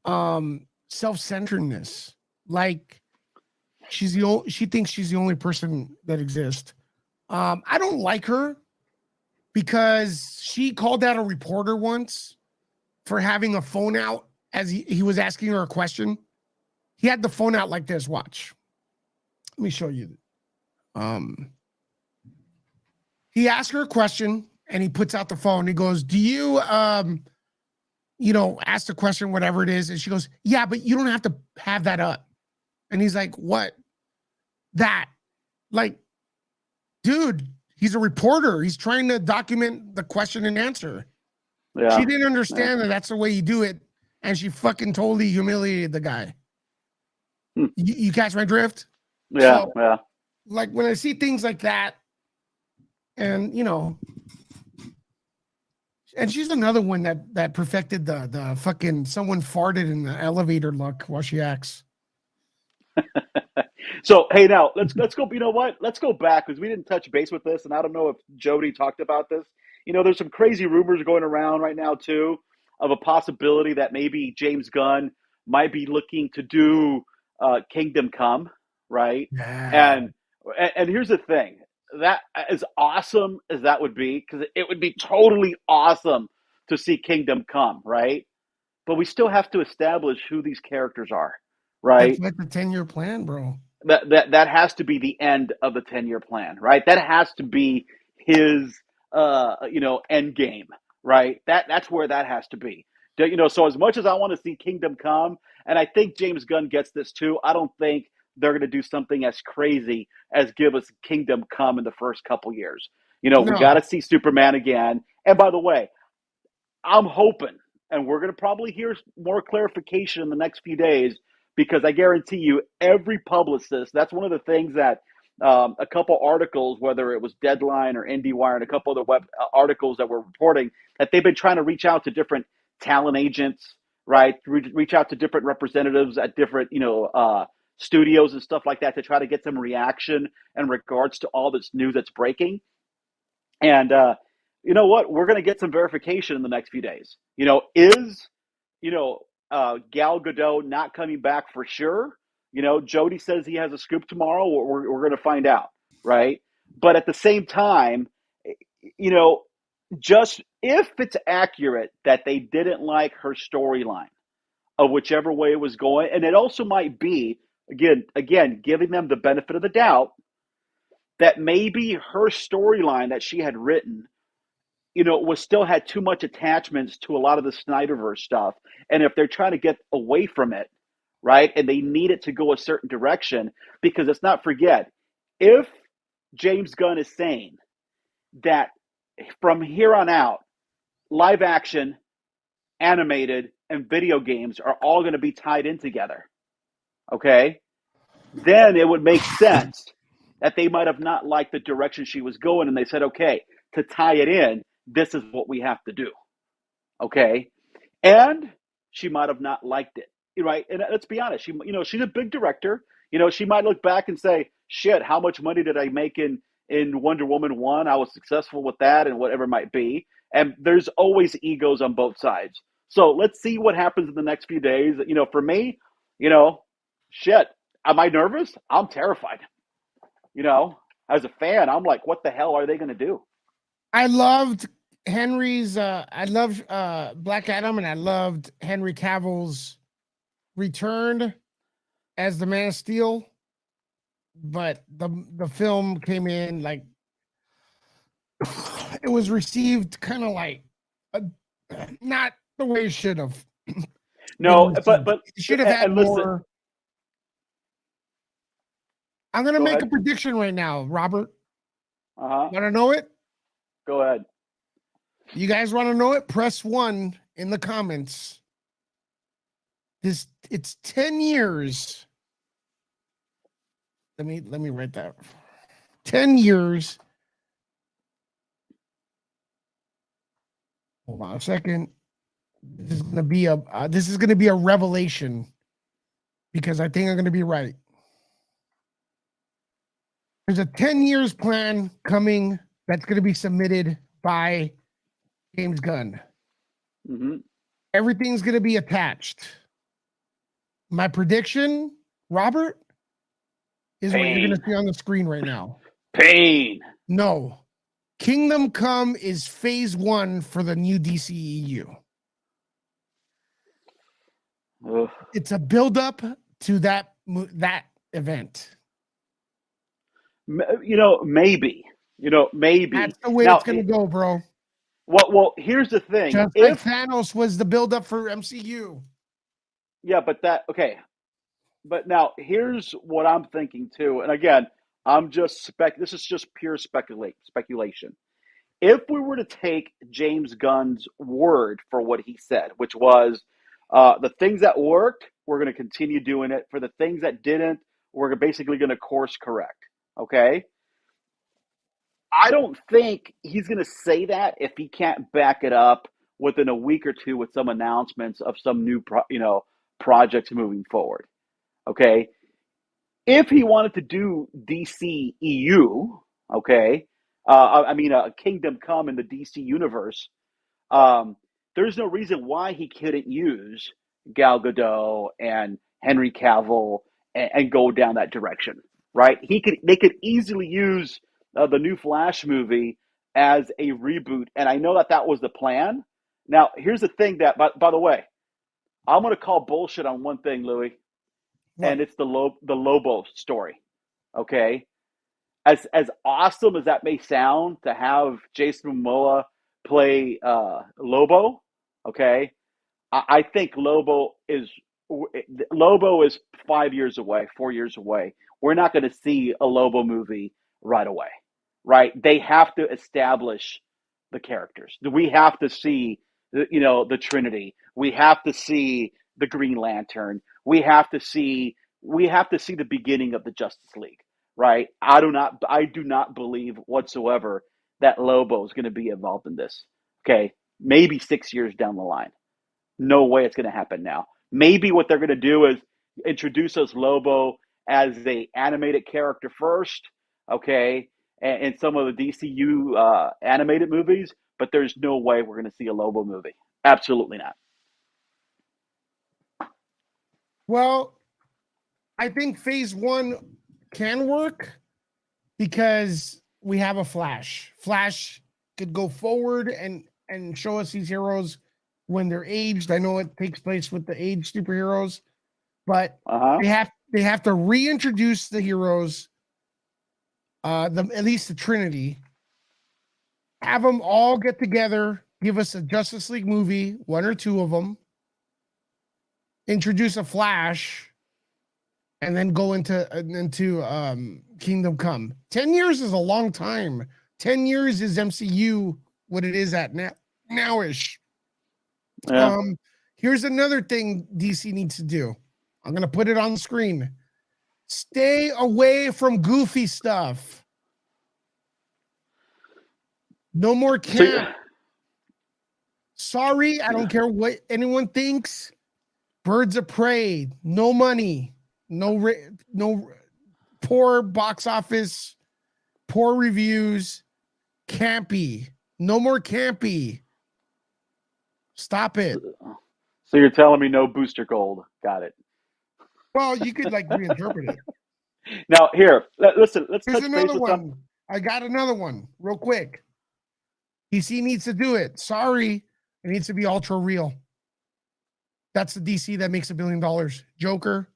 self-centeredness. Like she thinks she's the only person that exists. I don't like her because she called out a reporter once for having a phone out as he was asking her a question. He had the phone out like this. Watch. Let me show you. He asked her a question and he puts out the phone. He goes, "Do you ask the question, whatever it is?" And she goes, "Yeah, but you don't have to have that up." And he's like, "What? That?" Like, dude, he's a reporter. He's trying to document the question and answer. Yeah. She didn't understand that that's the way you do it. And she fucking totally humiliated the guy. You catch my drift? Yeah. So, Yeah. like when I see things like that, and and she's another one that perfected the fucking someone farted in the elevator look while she acts. So hey, now let's go. You know what? Let's go back because we didn't touch base with this, and I don't know if Jody talked about this. There's some crazy rumors going around right now too of a possibility that maybe James Gunn might be looking to do Kingdom Come, right? Yeah. And here's the thing: that as awesome as that would be, because it would be totally awesome to see Kingdom Come, right? But we still have to establish who these characters are, That's right? like the 10-year plan, bro. That has to be the end of the 10-year plan, right? That has to be his end game, right? That's where that has to be. So as much as I want to see Kingdom Come, and I think James Gunn gets this too, I don't think they're going to do something as crazy as give us Kingdom Come in the first couple years. We got No. to see Superman again. And by the way, I'm hoping, and we're going to probably hear more clarification in the next few days, because I guarantee you, every publicist, that's one of the things that a couple articles, whether it was Deadline or IndieWire, and a couple other web articles that were reporting that they've been trying to reach out to different talent agents, right? Reach out to different representatives at different, studios and stuff like that to try to get some reaction in regards to all this news that's breaking. And you know what? We're going to get some verification in the next few days. Is Gal Gadot not coming back for sure? Jody says he has a scoop tomorrow. We're going to find out, right? But at the same time, just if it's accurate that they didn't like her storyline of whichever way it was going, and it also might be again giving them the benefit of the doubt that maybe her storyline that she had written was still had too much attachments to a lot of the Snyderverse stuff. And if they're trying to get away from it, right, and they need it to go a certain direction, because let's not forget, if James Gunn is saying that from here on out, live action, animated, and video games are all going to be tied in together, okay? then it would make sense that they might have not liked the direction she was going, and they said, okay, to tie it in, this is what we have to do. Okay, and she might have not liked it, right? And let's be honest, she's a big director. She might look back and say, shit, how much money did I make in Wonder Woman 1? I was successful with that, and whatever it might be. And there's always egos on both sides. So let's see what happens in the next few days. For me, shit, am I nervous? I'm terrified. As a fan, I'm like, what the hell are they going to do? I loved I loved Black Adam, and I loved Henry Cavill's return as the Man of Steel, but the film came in like it was received kind of like not the way it should have. No, but it should have had listen, more. I'm gonna make a prediction right now, Robert. Want to know it? Go ahead. You guys want to know it? Press 1 in the comments. It's 10 years. Let me write that. 10 years. Hold on a second. This is gonna be a revelation, because I think I'm gonna be right. There's a 10 years plan coming that's gonna be submitted by James Gunn. Mm-hmm. Everything's gonna be attached. My prediction, Robert, is what you're gonna see on the screen right now. Pain. No. Kingdom Come is phase 1 for the new DCEU. Ugh. It's a build-up to that event. Maybe. Maybe. That's the way now, it's going to go, bro. Well, here's the thing. Just like Thanos was the build-up for MCU. Yeah, but But now here's what I'm thinking too. And again, this is just pure speculation. If we were to take James Gunn's word for what he said, which was the things that worked, we're going to continue doing it. For the things that didn't, we're basically going to course correct. Okay? I don't think he's going to say that if he can't back it up within a week or two with some announcements of some new projects moving forward. Okay? If he wanted to do DCEU, okay, Kingdom Come in the DC universe, there's no reason why he couldn't use Gal Gadot and Henry Cavill and go down that direction, right? They could easily use the new Flash movie as a reboot, and I know that was the plan. Now, here's the thing by the way, I'm going to call bullshit on one thing, Louis. What? And it's the Lobo story. Okay, as awesome as that may sound to have Jason Momoa play Lobo, okay, I think Lobo is 5 years away, 4 years away. We're not going to see a Lobo movie right away, right? They have to establish the characters. We have to see the Trinity. We have to see the Green Lantern. We have to see the beginning of the Justice League, right? I do not believe whatsoever that Lobo is going to be involved in this. Okay, maybe 6 years down the line. No way it's going to happen now. Maybe what they're going to do is introduce us Lobo as a animated character first, okay, and some of the DCU animated movies. But there's no way we're going to see a Lobo movie. Absolutely not. Well, I think phase 1 can work because we have a Flash. Flash could go forward and show us these heroes when they're aged. I know it takes place with the aged superheroes, but they have to reintroduce the heroes, at least the Trinity. Have them all get together, give us a Justice League movie, 1 or 2 of them. Introduce a Flash, and then go into Kingdom Come. 10 years is a long time. 10 years is MCU what it is at nowish. Yeah. Here's another thing DC needs to do. I'm going to put it on the screen. Stay away from goofy stuff. No more camp. Sorry, I don't care what anyone thinks. Birds of Prey, no money, no poor box office, poor reviews, campy. No more campy. Stop it. So you're telling me no Booster Gold? Got it. Well, you could like reinterpret it. Now here, listen. Let's Here's touch base another with one. something. I got another one real quick. DC needs to do it. Sorry, it needs to be ultra real. That's the DC that makes $1 billion. Joker,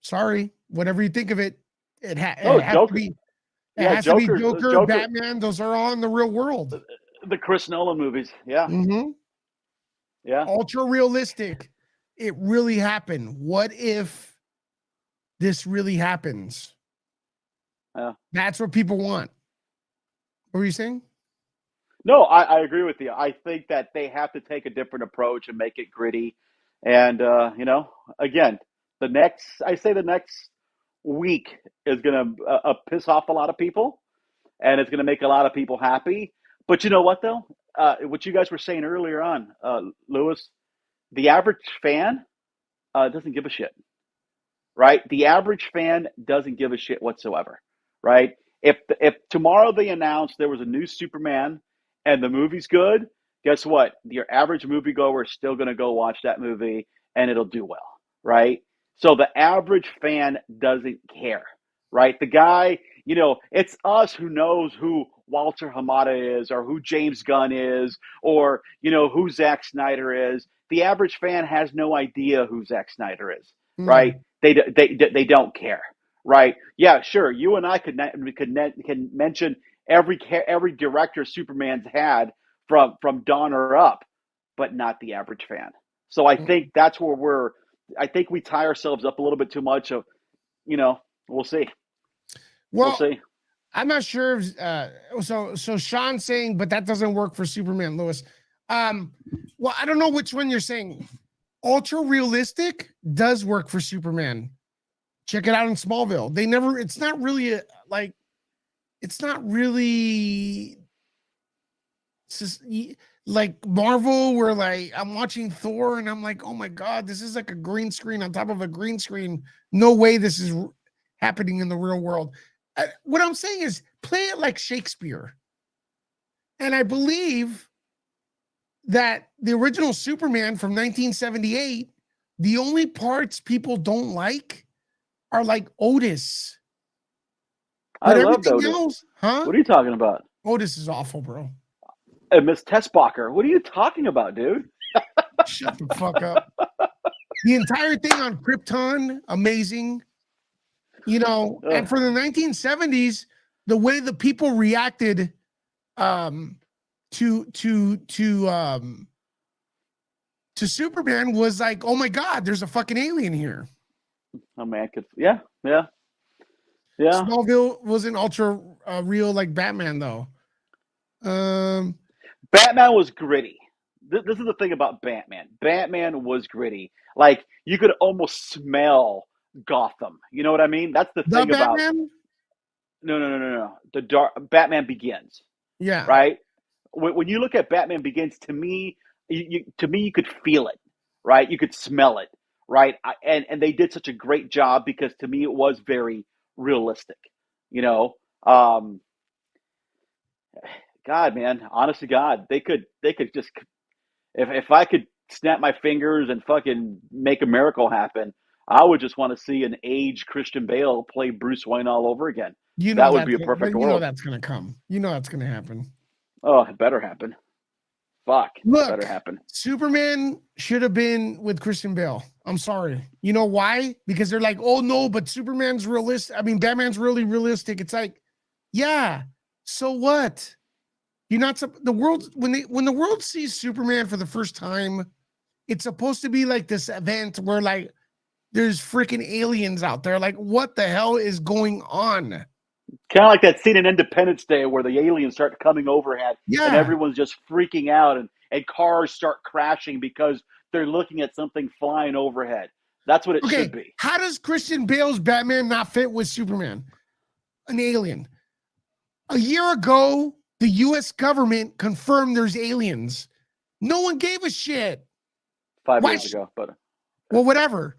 sorry, whatever you think of it, it has to be. It has to be Joker, Batman. Those are all in the real world. The Chris Nolan movies, yeah, yeah, ultra realistic. It really happened. What if this really happens? Yeah, that's what people want. What were you saying? No, I agree with you. I think that they have to take a different approach and make it gritty. And again, the next week is going to piss off a lot of people, and it's going to make a lot of people happy. But you know what, though? What you guys were saying earlier on, Lewis, the average fan doesn't give a shit, right? The average fan doesn't give a shit whatsoever, right? If tomorrow they announce there was a new Superman and the movie's good, guess what? Your average moviegoer is still going to go watch that movie, and it'll do well, right? So the average fan doesn't care, right? The guy, it's us who knows who Walter Hamada is, or who James Gunn is, or who Zack Snyder is. The average fan has no idea who Zack Snyder is, right? They don't care, right? Yeah, sure. You and I can mention every director Superman's had from Donner up, but not the average fan. So I think that's where I think we tie ourselves up a little bit too much. Of, we'll see. Well, we'll see. I'm not sure. So Sean's saying, but that doesn't work for Superman, Lewis. Well, I don't know which one you're saying. Ultra realistic does work for Superman. Check it out in Smallville. It's not really like Marvel, where like I'm watching Thor and I'm like, oh my God, this is like a green screen on top of a green screen. No way this is happening in the real world. What I'm saying is play it like Shakespeare. And I believe that the original Superman from 1978, the only parts people don't like are like Otis. But I love Otis. Else, huh? What are you talking about? Otis is awful, bro. And Miss Tessbacher, what are you talking about, dude? Shut the fuck up. The entire thing on Krypton, amazing. And for the 1970s, the way the people reacted to Superman was like, oh my God, there's a fucking alien here. Oh man, yeah. Smallville wasn't ultra real like Batman, though. Batman was gritty. This is the thing about Batman. Batman was gritty. Like you could almost smell Gotham. You know what I mean? That's the thing about Batman? No. The Dark Batman Begins. Yeah. Right. When you look at Batman Begins, to me, you could feel it. Right. You could smell it. Right. And they did such a great job because to me it was very realistic. God, man, honest to God, they could just, if I could snap my fingers and fucking make a miracle happen, I would just want to see an aged Christian Bale play Bruce Wayne all over again. That would be a perfect world. That's going to come. That's going to happen. Oh, it better happen. Fuck. Look, it better happen. Superman should have been with Christian Bale. I'm sorry. You know why? Because they're like, oh no, but Superman's realistic. I mean, Batman's really realistic. It's like, yeah, so what? You're not the world when the world sees Superman for the first time, it's supposed to be like this event where like there's freaking aliens out there. Like, what the hell is going on? Kind of like that scene in Independence Day where the aliens start coming overhead, and everyone's just freaking out, and cars start crashing because they're looking at something flying overhead. That's what it Okay, should be. how does Christian Bale's Batman not fit with Superman? An alien. A year ago, the U.S. government confirmed there's aliens. No one gave a shit. 5 Why years ago, but well, whatever.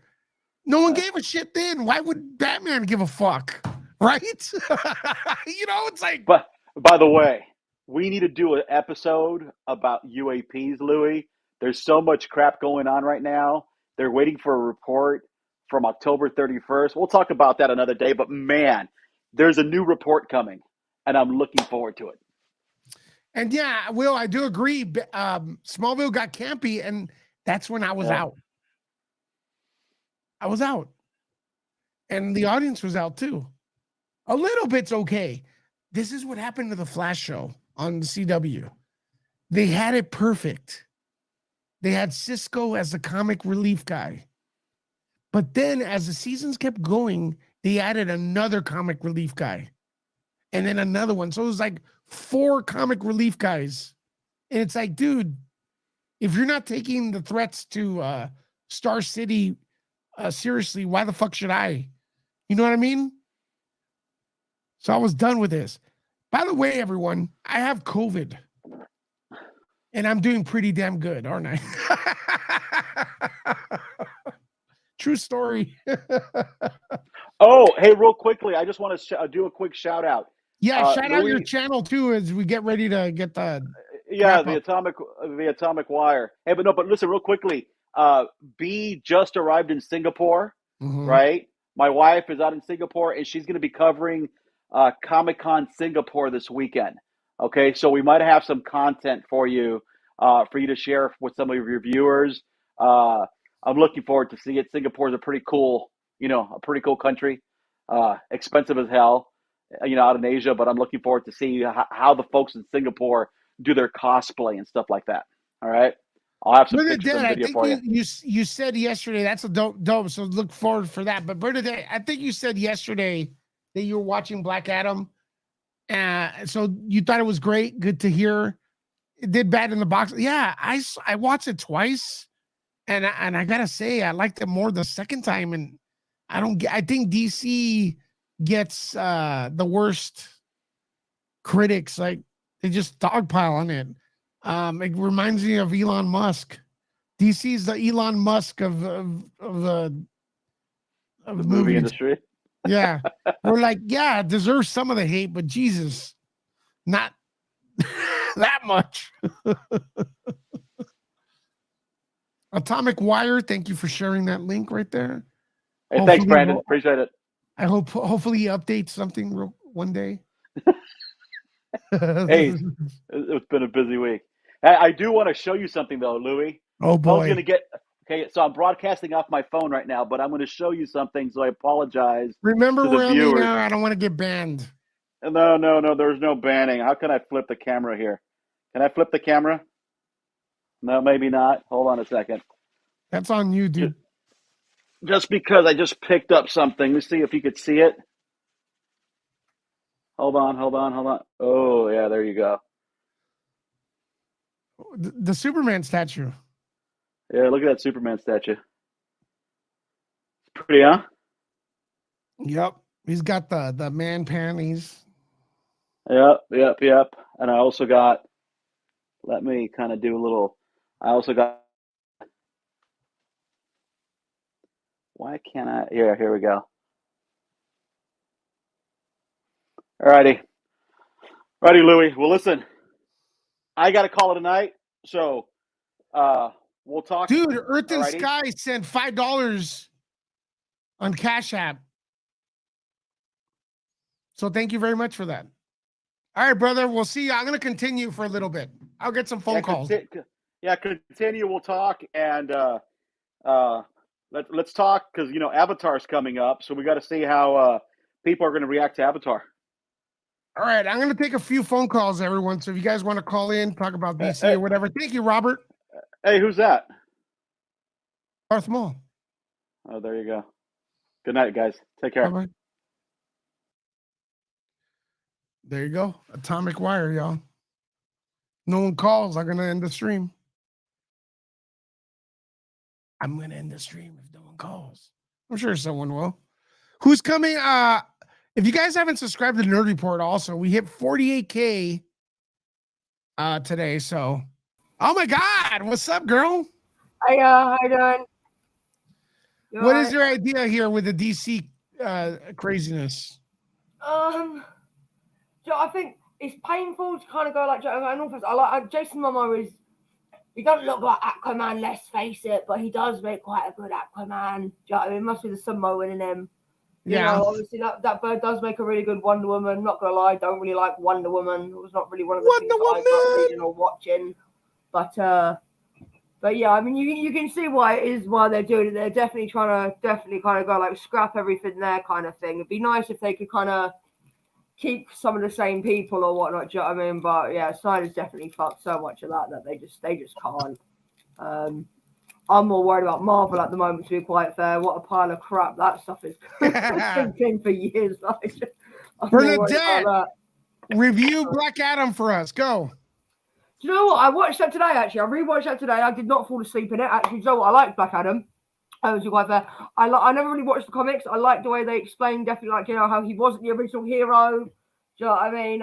No one gave a shit then. Why would Batman give a fuck? Right? It's like. But by the way, we need to do an episode about UAPs, Louis. There's so much crap going on right now. They're waiting for a report from October 31st. We'll talk about that another day. But man, there's a new report coming, and I'm looking forward to it. And yeah, Will, I do agree. Smallville got campy, and that's when I was out. I was out. And the audience was out too. A little bit's okay. This is what happened to the Flash show on the CW. They had it perfect. They had Cisco as the comic relief guy. But then as the seasons kept going, they added another comic relief guy. And then another one. So it was like 4 comic relief guys. And it's like, dude, if you're not taking the threats to Star City seriously, why the fuck should I? You know what I mean? So I was done with this. By the way, everyone, I have COVID. And I'm doing pretty damn good, aren't I? True story. Oh, hey, real quickly, I just want to do a quick shout out. Yeah, shout out your channel too as we get ready to get the the atomic wire. Hey, but listen, real quickly. B just arrived in Singapore, right? My wife is out in Singapore, and she's going to be covering Comic-Con Singapore this weekend. Okay, so we might have some content for you to share with some of your viewers. I'm looking forward to see it. Singapore is a pretty cool country. Expensive as hell, out in Asia, but I'm looking forward to see how the folks in Singapore do their cosplay and stuff like that. All right. I'll have some pictures and video for you. You said yesterday that's a dope. So look forward for that. But Bernadette, I think you said yesterday that you were watching Black Adam. So you thought it was great. Good to hear. It did bad in the box. Yeah, I watched it twice, and I gotta say I liked it more the second time. And I think DC gets the worst critics. Like they just dogpile on it. It reminds me of Elon Musk. DC's the Elon Musk of the movie industry. Yeah. We're like, yeah, it deserves some of the hate, but Jesus, not that much. Atomic Wire, thank you for sharing that link right there. Hey, thanks, Brandon. Appreciate it. I hopefully he updates something one day. Hey, it's been a busy week. I do want to show you something though, Louis. Oh boy. So I'm broadcasting off my phone right now, but I'm going to show you something. So I apologize. Remember, to the we're on the viewers. air. I don't want to get banned. No. There's no banning. How can I flip the camera here? Can I flip the camera? No, maybe not. Hold on a second. That's on you, dude. Just because I just picked up something. Let's see if you could see it. Hold on. Oh, yeah, there you go. The Superman statue. Yeah, look at that Superman statue. Pretty, huh? Yep. He's got the man panties. Yep. And I also got, let me kind of do a little, I also got, why can't I, here we go. Alrighty, Louis. Well, listen, I got to call it a night. So, we'll talk. Dude, Earth and Sky sent $5 on Cash App. So thank you very much for that. All right, brother. We'll see you. I'm going to continue for a little bit. I'll get some phone calls. Continue. We'll talk. And let's talk because, Avatar's coming up. So we got to see how people are going to react to Avatar. All right. I'm going to take a few phone calls, everyone. So if you guys want to call in, talk about DC or whatever. Thank you, Robert. Hey, who's that? Darth Maul. Oh, there you go. Good night, guys. Take care. Bye-bye. There you go. Atomic Wire, y'all. No one calls. I'm going to end the stream. I'm going to end the stream if no one calls. I'm sure someone will. Who's coming? If you guys haven't subscribed to Nerd Report also, we hit 48K today. So, oh my God, what's up, girl? Hey, how you doing? What is your idea here with the DC craziness? So I think it's painful to kind of go like, I like Jason Momoa is. He doesn't look like Aquaman, let's face it, but he does make quite a good Aquaman. Do you know what I mean? It must be the Samoan in him. You know, obviously that bird does make a really good Wonder Woman. Not gonna lie, don't really like Wonder Woman. It was not really one of the things that I was reading or watching. But yeah, I mean, you can see why they're doing it. They're definitely trying to kind of go like scrap everything there kind of thing. It'd be nice if they could kind of keep some of the same people or whatnot. Do you know what I mean? But yeah, Snyder's definitely fucked so much of that they just can't. I'm more worried about Marvel at the moment, to be quite fair. What a pile of crap that stuff is. Been for years. Bernadette, review Black Adam for us. Go. Do you know what? I watched that today, actually. I rewatched that today. I did not fall asleep in it. Actually, so I liked Black Adam. I was quite fair. I never really watched the comics. I liked the way they explained, definitely, like, you know, how he wasn't the original hero. Do you know what I mean?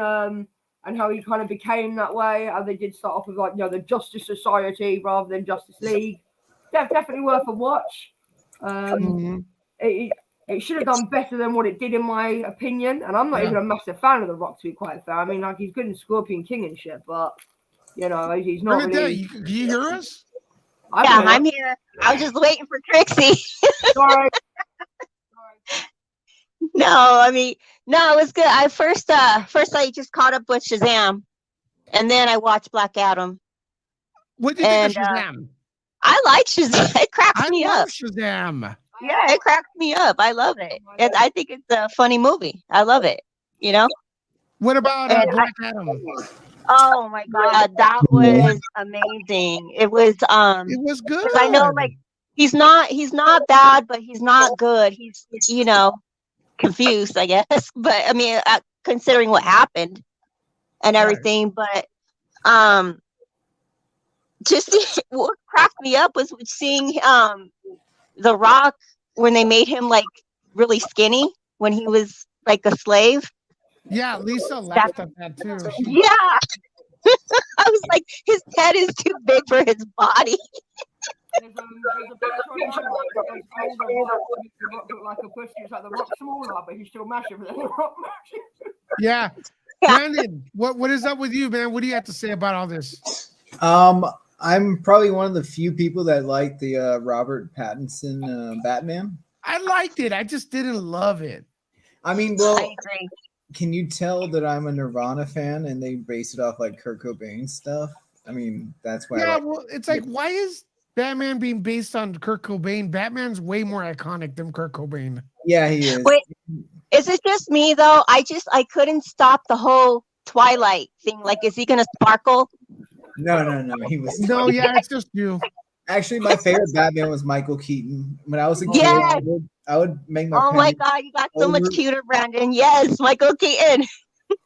And how he kind of became that way. How they did start off with, like, you know, the Justice Society rather than Justice League. Definitely worth a watch. It should have done better than what it did, in my opinion. And I'm not even a massive fan of The Rock, to be quite fair. I mean, like, he's good in Scorpion King and shit, but, you know, he's not really... Do you hear us? I'm here. I was just waiting for Trixie. Sorry. No, it was good. I first I just caught up with Shazam, and then I watched Black Adam. What did you think of Shazam? I like Shazam. It cracks me up. Shazam. Yeah, it cracks me up. I love it. I think it's a funny movie. I love it. You know. What about Black Adam? Oh my God, that was amazing. It was good. I know, like, he's not bad, but he's not good. He's, you know, confused, I guess. But I mean, considering what happened and everything, but just what cracked me up was seeing The Rock when they made him like really skinny when he was like a slave. Yeah, Lisa laughed at that too. Yeah. I was like, his head is too big for his body. There's a picture like a pussy. It's like The Rock smaller, but he's still massive. The Rock massive. Yeah. Brandon, what is up with you, man? What do you have to say about all this? I'm probably one of the few people that like the Robert Pattinson Batman. I liked it. I just didn't love it. I mean, well, I agree. Can you tell that I'm a Nirvana fan and they base it off like Kurt Cobain stuff? I mean, that's why. Yeah, well, it's like, why is Batman being based on Kurt Cobain? Batman's way more iconic than Kurt Cobain. Yeah, he is. Wait, is it just me though? I couldn't stop the whole Twilight thing. Like, is he gonna sparkle? No. He was. No, yeah, it's just you. Actually, my favorite Batman was Michael Keaton. When I was a kid, I would make my. Oh my God, you got so much cuter, Brandon. Yes, Michael Keaton.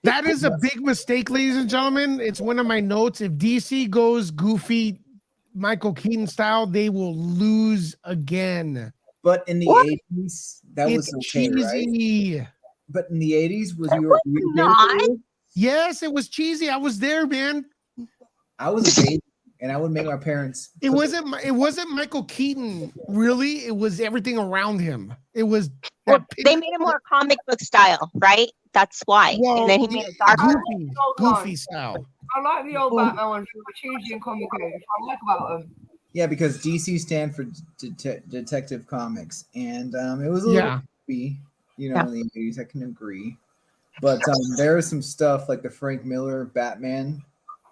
That is a big mistake, ladies and gentlemen. It's one of my notes. If DC goes goofy Michael Keaton style, they will lose again. But in the 80s, that was okay, cheesy. Right? But in the 80s, was you not? Yes, it was cheesy. I was there, man. I was a baby, and I would make my parents. It wasn't Michael Keaton, really. It was everything around him. It was. They made it more comic book style, right? That's why. Well, and then he made it dark, goofy style. I like the old Batman ones. Cheesy and comic books. I like about them. Yeah, because DC stand for Detective Comics, and it was a little goofy, in the 80s. I can agree, but there was some stuff like the Frank Miller Batman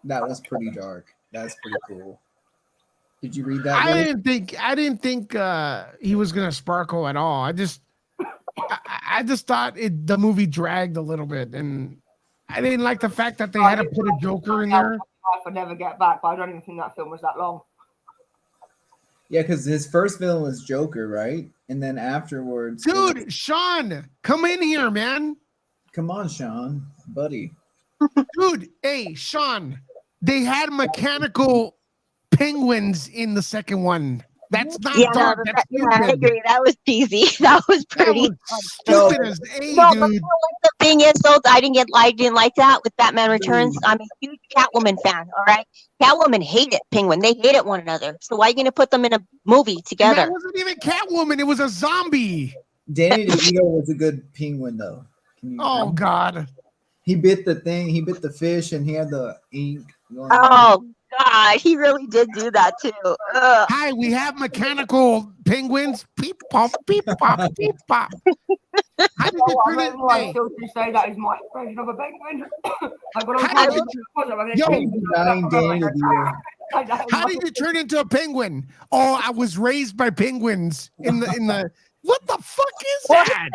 that was pretty dark. That's pretty cool. Did you read that? I didn't think he was gonna sparkle at all. I just thought the movie dragged a little bit, and I didn't like the fact that they had to put a Joker in there. I never get back, but I don't even think that film was that long. Yeah, because his first villain was Joker, right? And then afterwards, dude, Sean, come in here, man. Come on, Sean, buddy. Dude, hey, Sean, they had mechanical penguins in the second one. That's not Yeah, dark. That's I stupid. agree. That was cheesy. That was That pretty. was stupid as A, No, but dude. the thing is, though, I didn't like that with Batman Returns. I'm a huge Catwoman fan. All right, Catwoman hated Penguin. They hated one another. So why are you gonna put them in a movie And together? that wasn't even Catwoman. It was a zombie. Danny DeVito was a good penguin, though. Oh God. He bit the thing. He bit the fish, and he had the ink. Going Oh God, he really did do that too. Ugh. Hi, we have mechanical penguins. Peep pop, peep pop, peep pop. How did you turn it? I still to say that is my version of a penguin. How did Denying Danny DeVito. How did you turn into a penguin? Oh, I was raised by penguins in the. What the fuck is that?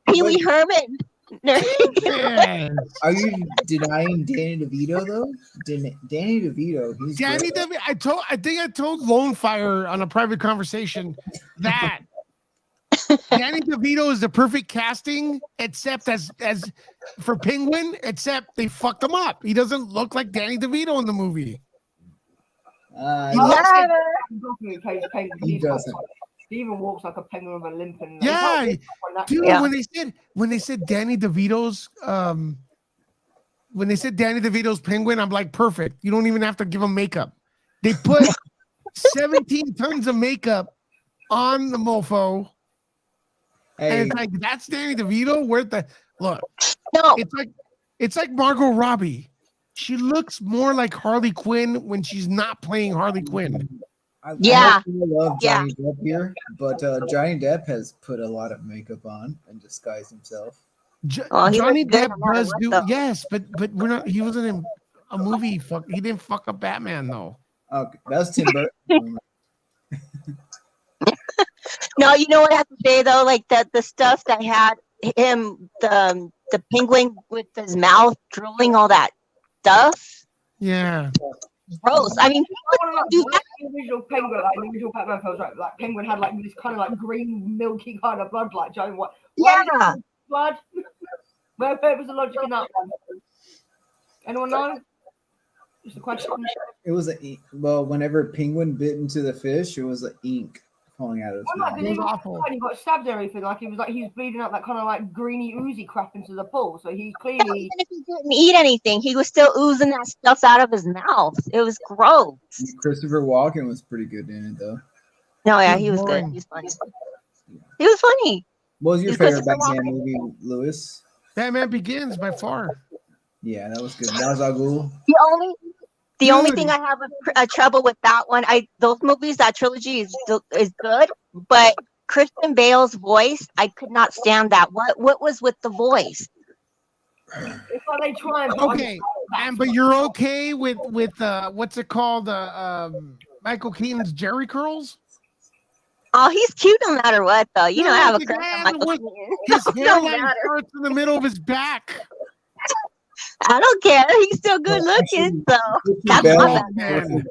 Pee Wee Herman. Yes. Are you denying Danny DeVito though? Danny DeVito, he's Danny great. DeVito. I think I told Lone Fire on a private conversation that Danny DeVito is the perfect casting, except as for Penguin, except they fucked him up. He doesn't look like Danny DeVito in the movie. He looks like, He doesn't. He even walks like a penguin with a limp. And yeah, dude. Yeah. When they said Danny DeVito's Penguin, I'm like, perfect. You don't even have to give him makeup. They put 17 tons of makeup on the mofo, and Hey, it's like, that's Danny DeVito. Where the look? No, It's like Margot Robbie. She looks more like Harley Quinn when she's not playing Harley Quinn. Yeah. I love Johnny Depp here, but Johnny Depp has put a lot of makeup on and disguised himself. Oh, he Johnny looks good Depp no matter does what, do though. yes, but we're not. He wasn't in a movie. He didn't fuck up Batman though. Okay, that's Tim Burton. No, you know what I have to say though, like the stuff that had him, the penguin with his mouth drooling, all that stuff. Yeah. Gross. I mean, do that. The original penguin, like the original Batman films, like penguin had like this kind of like green, milky kind of blood, like Joe. What? Yeah. Blood. Where was the logic in that one? Anyone know? Just a question. It was whenever Penguin bit into the fish, it was an ink falling out of his mouth. It was awful. He got stabbed and everything. Like he was bleeding out that kind of like greeny oozy crap into the pool. So he clearly. Even if he didn't eat anything, he was still oozing that stuff out of his mouth. It was gross. Christopher Walken was pretty good in it, though. No, yeah, He he was was good. boring. He was funny. He was funny. What was your He's favorite Christopher Batman Walken. movie, Lewis? Batman Begins by far. Yeah, that was good. That was Al Ghul. The only Dude. thing I have a trouble with that one, those movies, that trilogy is good, but Christian Bale's voice, I could not stand that. What was with the voice? It's like they try and. Okay, but you're okay with what's it called? Michael Keaton's Jerry curls. Oh, he's cute no matter what, though. You know, I have a Dude, crush man, on Michael what- Keaton. His Don't hairline matter. starts in the middle of his back. I don't care. He's still good looking, so that's Bale- my Oh, bad. man.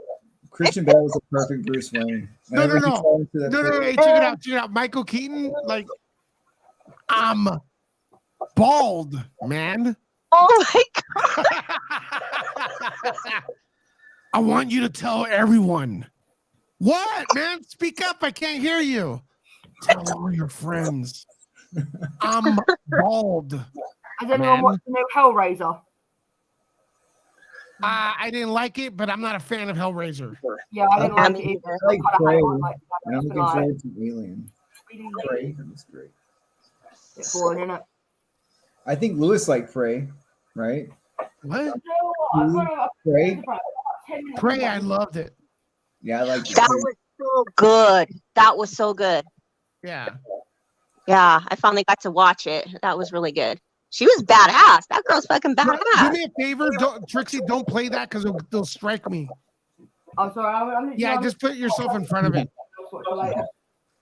Christian Bale was a perfect Bruce Wayne. No, Whenever he no. fell into that No, pit- hey, check it out. Michael Keaton, like, I'm bald, man. Oh my god. I want you to tell everyone. What, man? Speak up. I can't hear you. Tell all your friends. I'm bald. Has anyone Man. watched the new Hellraiser? I didn't like it, but I'm not a fan of Hellraiser. Yeah, I didn't I like mean, it either. I like I kinda Prey. hate one, like, And I'm it's looking like, forward to Alien. really Prey, that was great. bit boring, isn't it? I think Lewis liked Prey, right? What? You know what? I Prey? Pray, I loved it. Yeah, I liked it. That too. was so good. That was so good. Yeah. Yeah, I finally got to watch it. That was really good. She was badass. That girl's fucking Do badass. me a favor, Trixie, don't play that because they'll strike me. I'm sorry. I'm Yeah, just put yourself in front of it.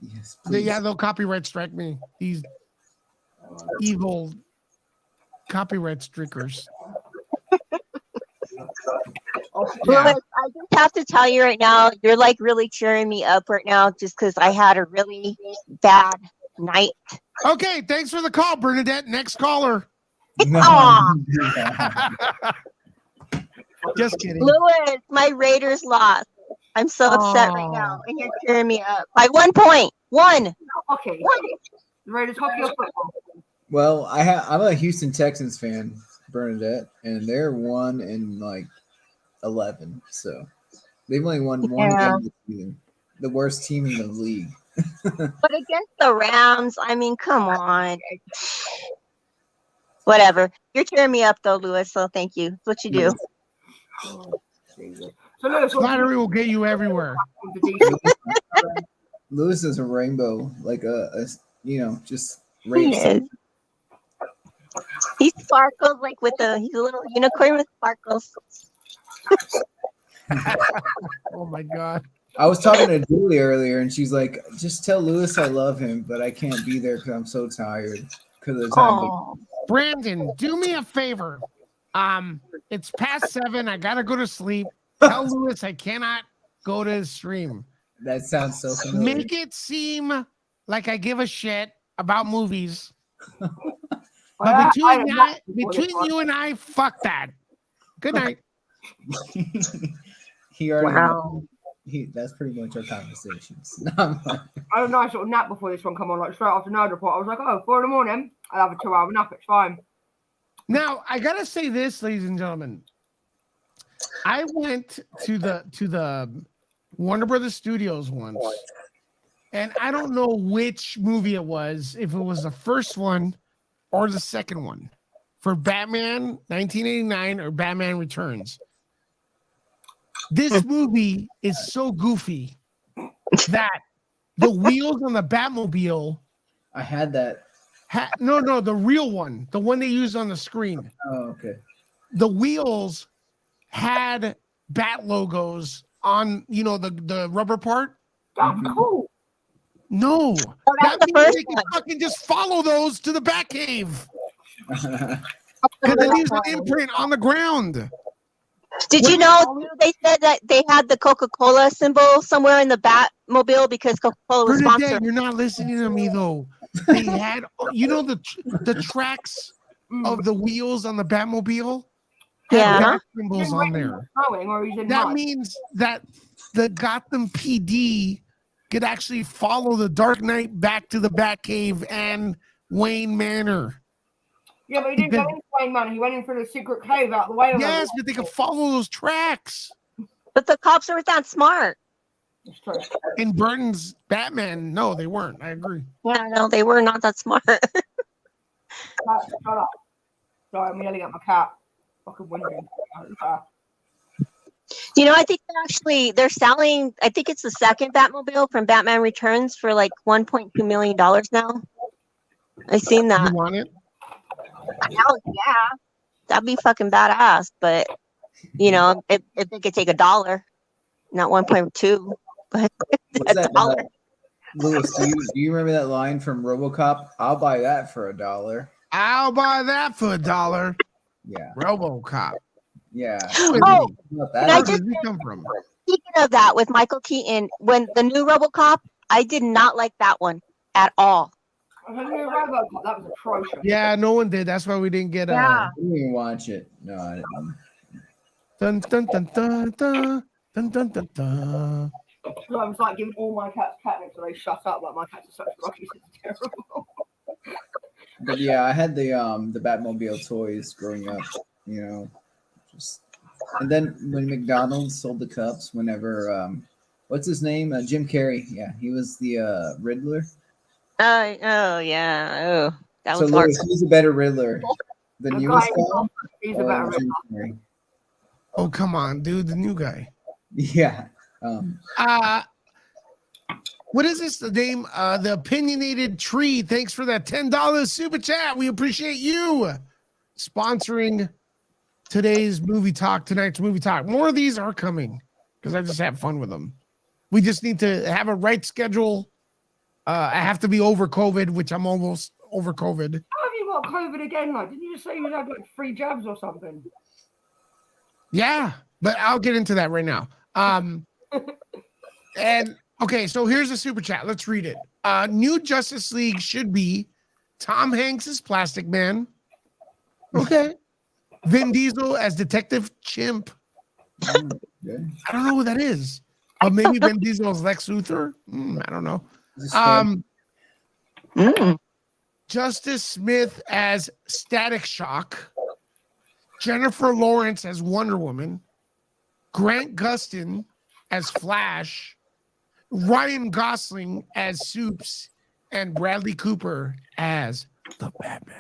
Yes, please. Yeah, they'll copyright strike me. These evil copyright strikers. Yeah. Louis, I just have to tell you right now, you're like really cheering me up right now just because I had a really bad night. Okay, thanks for the call, Bernadette. Next caller. No, Aw. Just kidding. Louis, my Raiders lost. I'm so upset right now, and you're cheering me up by 1 point. One. Okay. Raiders hockey or football? Well, I'm a Houston Texans fan, Bernadette, and they're 1-11. So they've only won one game this season. The worst team in the league. But against the Rams, I mean, come on. Whatever. You're cheering me up though, Lewis. So thank you. That's what you do. So Lewis, Flattery will get you everywhere. Lewis is a rainbow, like a just He rainbow. is. He sparkles like he's a little unicorn with sparkles. Oh my God. I was talking to Julie earlier, and she's like, "Just tell Lewis I love him, but I can't be there because I'm so tired because of the time." Oh, Brandon, do me a favor. It's past 7. I gotta go to sleep. Tell Lewis I cannot go to his stream. That sounds so familiar. Make it seem like I give a shit about movies. But between you and I, fuck that. Good night. He already. wow. That's pretty much our conversations. I had a nice little nap before this one come on, like straight after Nerd Report. I was like, 4 a.m. I'll have a 2-hour nap. It's fine. Now I gotta say this, ladies and gentlemen. I went to the Warner Brothers Studios once, and I don't know which movie it was, if it was the first one or the second one, for Batman 1989 or Batman Returns. This movie is so goofy that the wheels on the Batmobile. I had that. No, the real one, the one they used on the screen. Oh, okay. The wheels had bat logos on, the rubber part. That's cool. No, that's that the means first they can one. fucking just follow those to the Batcave because it leaves an imprint on the ground. Did you know they said that they had the Coca-Cola symbol somewhere in the Batmobile because Coca-Cola was Bernadette, sponsored? you're not listening to me though. They had, the tracks of the wheels on the Batmobile. Had Yeah. bat symbols on there. That That means that the Gotham PD could actually follow the Dark Knight back to the Batcave and Wayne Manor. Yeah, but he didn't go into Wayne Manor. He went in for the secret cave out the way of Yes, but they could follow those tracks. But the cops aren't that smart. It's true. In Burton's Batman, no, they weren't. I agree. Yeah, no, they were not that smart. Shut up. Sorry, I'm yelling at my cat. Fucking whinging. I think they're selling, I think it's the second Batmobile from Batman Returns for like $1.2 million now. I seen that. You want it? Hell yeah. That'd be fucking badass. But, if they could take $1, not 1.2, but What's that? $1. Lewis, do you remember that line from RoboCop? I'll buy that for $1. I'll buy that for $1. Yeah. RoboCop. Yeah. Oh, Not can I Where that. did he come from? Speaking of that, with Michael Keaton, when the new RoboCop, I did not like that one at all. That was atrocious. Yeah, no one did. That's why we didn't get Yeah. I didn't even watch it. No, I didn't. Dun dun dun dun dun dun dun dun dun. So I was like giving all my cats catnip, so they shut up. Like my cats are such rockies, it's terrible. But yeah, I had the Batmobile toys growing up, and then when McDonald's sold the cups, whenever what's his name? Jim Carrey. Yeah, he was the Riddler. Oh yeah. Oh, that So was hard. Lewis, who's a better Riddler? The The newest guy- guy? He's a or better Jim Riddler. Carrey? Oh, come on, dude. The new guy. Yeah. What is this? The name? The Opinionated Tree. Thanks for that $10 super chat. We appreciate you sponsoring tonight's movie talk. More of these are coming because I just have fun with them. We just need to have a right schedule. I have to be over COVID, which I'm almost over COVID. How have you got COVID again? Like, didn't you just say you had like 3 jabs or something? Yeah, but I'll get into that right now. And okay, so here's the super chat. Let's read it. New Justice League should be Tom Hanks as Plastic Man. Okay. Vin Diesel as Detective Chimp. Yeah. I don't know who that is. But maybe Vin Diesel's Lex Luthor. I don't know. Justice Smith as Static Shock. Jennifer Lawrence as Wonder Woman. Grant Gustin as Flash. Ryan Gosling as Soups. And Bradley Cooper as the Batman.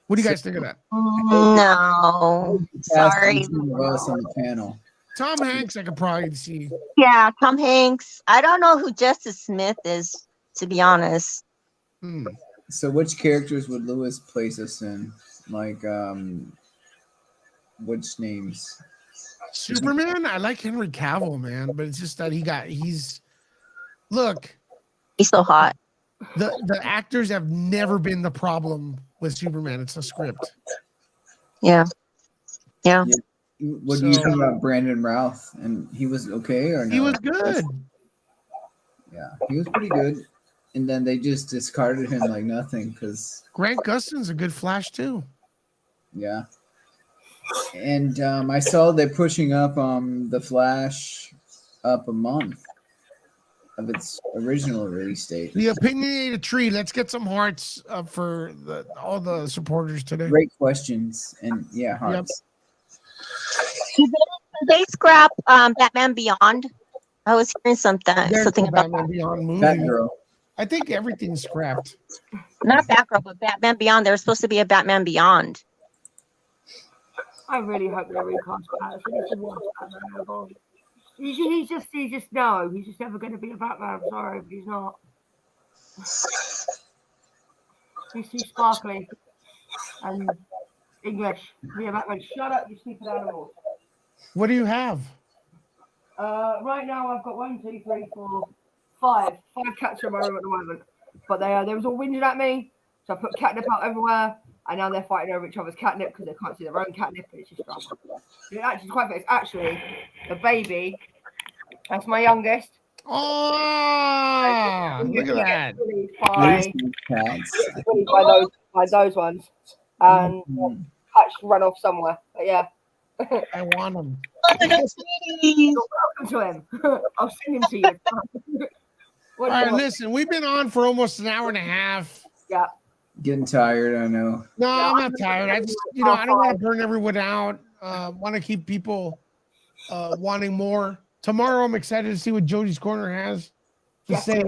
What do you guys think of that? No, sorry. Else on the panel. Tom Hanks, I could probably see. Yeah, Tom Hanks. I don't know who Justice Smith is, to be honest. So which characters would Lewis place us in? Like, which names? Superman? I like Henry Cavill, man, but it's just that he's so hot. The actors have never been the problem with Superman. It's a script. Yeah. What do you think about Brandon Routh? And he was okay or no? He was good. Yeah, he was pretty good. And then they just discarded him like nothing because Grant Gustin's a good Flash too. Yeah. And I saw they're pushing up the Flash up a month of its original release date. The Opinionated Tree. Let's get some hearts for all the supporters today. Great questions. And yeah, hearts. Did they scrap Batman Beyond? I was hearing something about Batman Beyond movie. Batgirl. I think everything's scrapped. Not Batgirl, but Batman Beyond. There was supposed to be a Batman Beyond. I really hope they recast Batman. He's just no. He's just never going to be a Batman. I'm sorry, but he's not. He's too sparkly and English. Be a Batman. Shut up, you stupid animals. What do you have? Right now I've got 1, 2, 3, 4, 5 cats in my room at the moment. But they was all whinging at me, so I put catnip out everywhere, and now they're fighting over each other's catnip because they can't see their own catnip, and it's just drama. It's actually quite funny. It's actually the baby. That's my youngest. Oh, look at that! By those ones, and Patch run off somewhere. But yeah. I want them. You're welcome to him. I'll send him to you. All right, listen, we've been on for almost an hour and a half. Yeah. Getting tired, I know. No, I'm not tired. I just, I don't want to burn everyone out. Want to keep people wanting more. Tomorrow, I'm excited to see what Jody's Corner has to say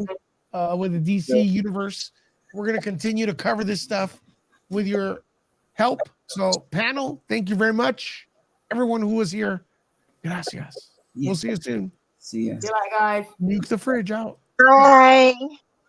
with the DC universe. We're going to continue to cover this stuff with your help. So, panel, thank you very much. Everyone who was here, gracias. We'll see you soon. See ya. See you later, guys. Nuke the fridge out. Bye.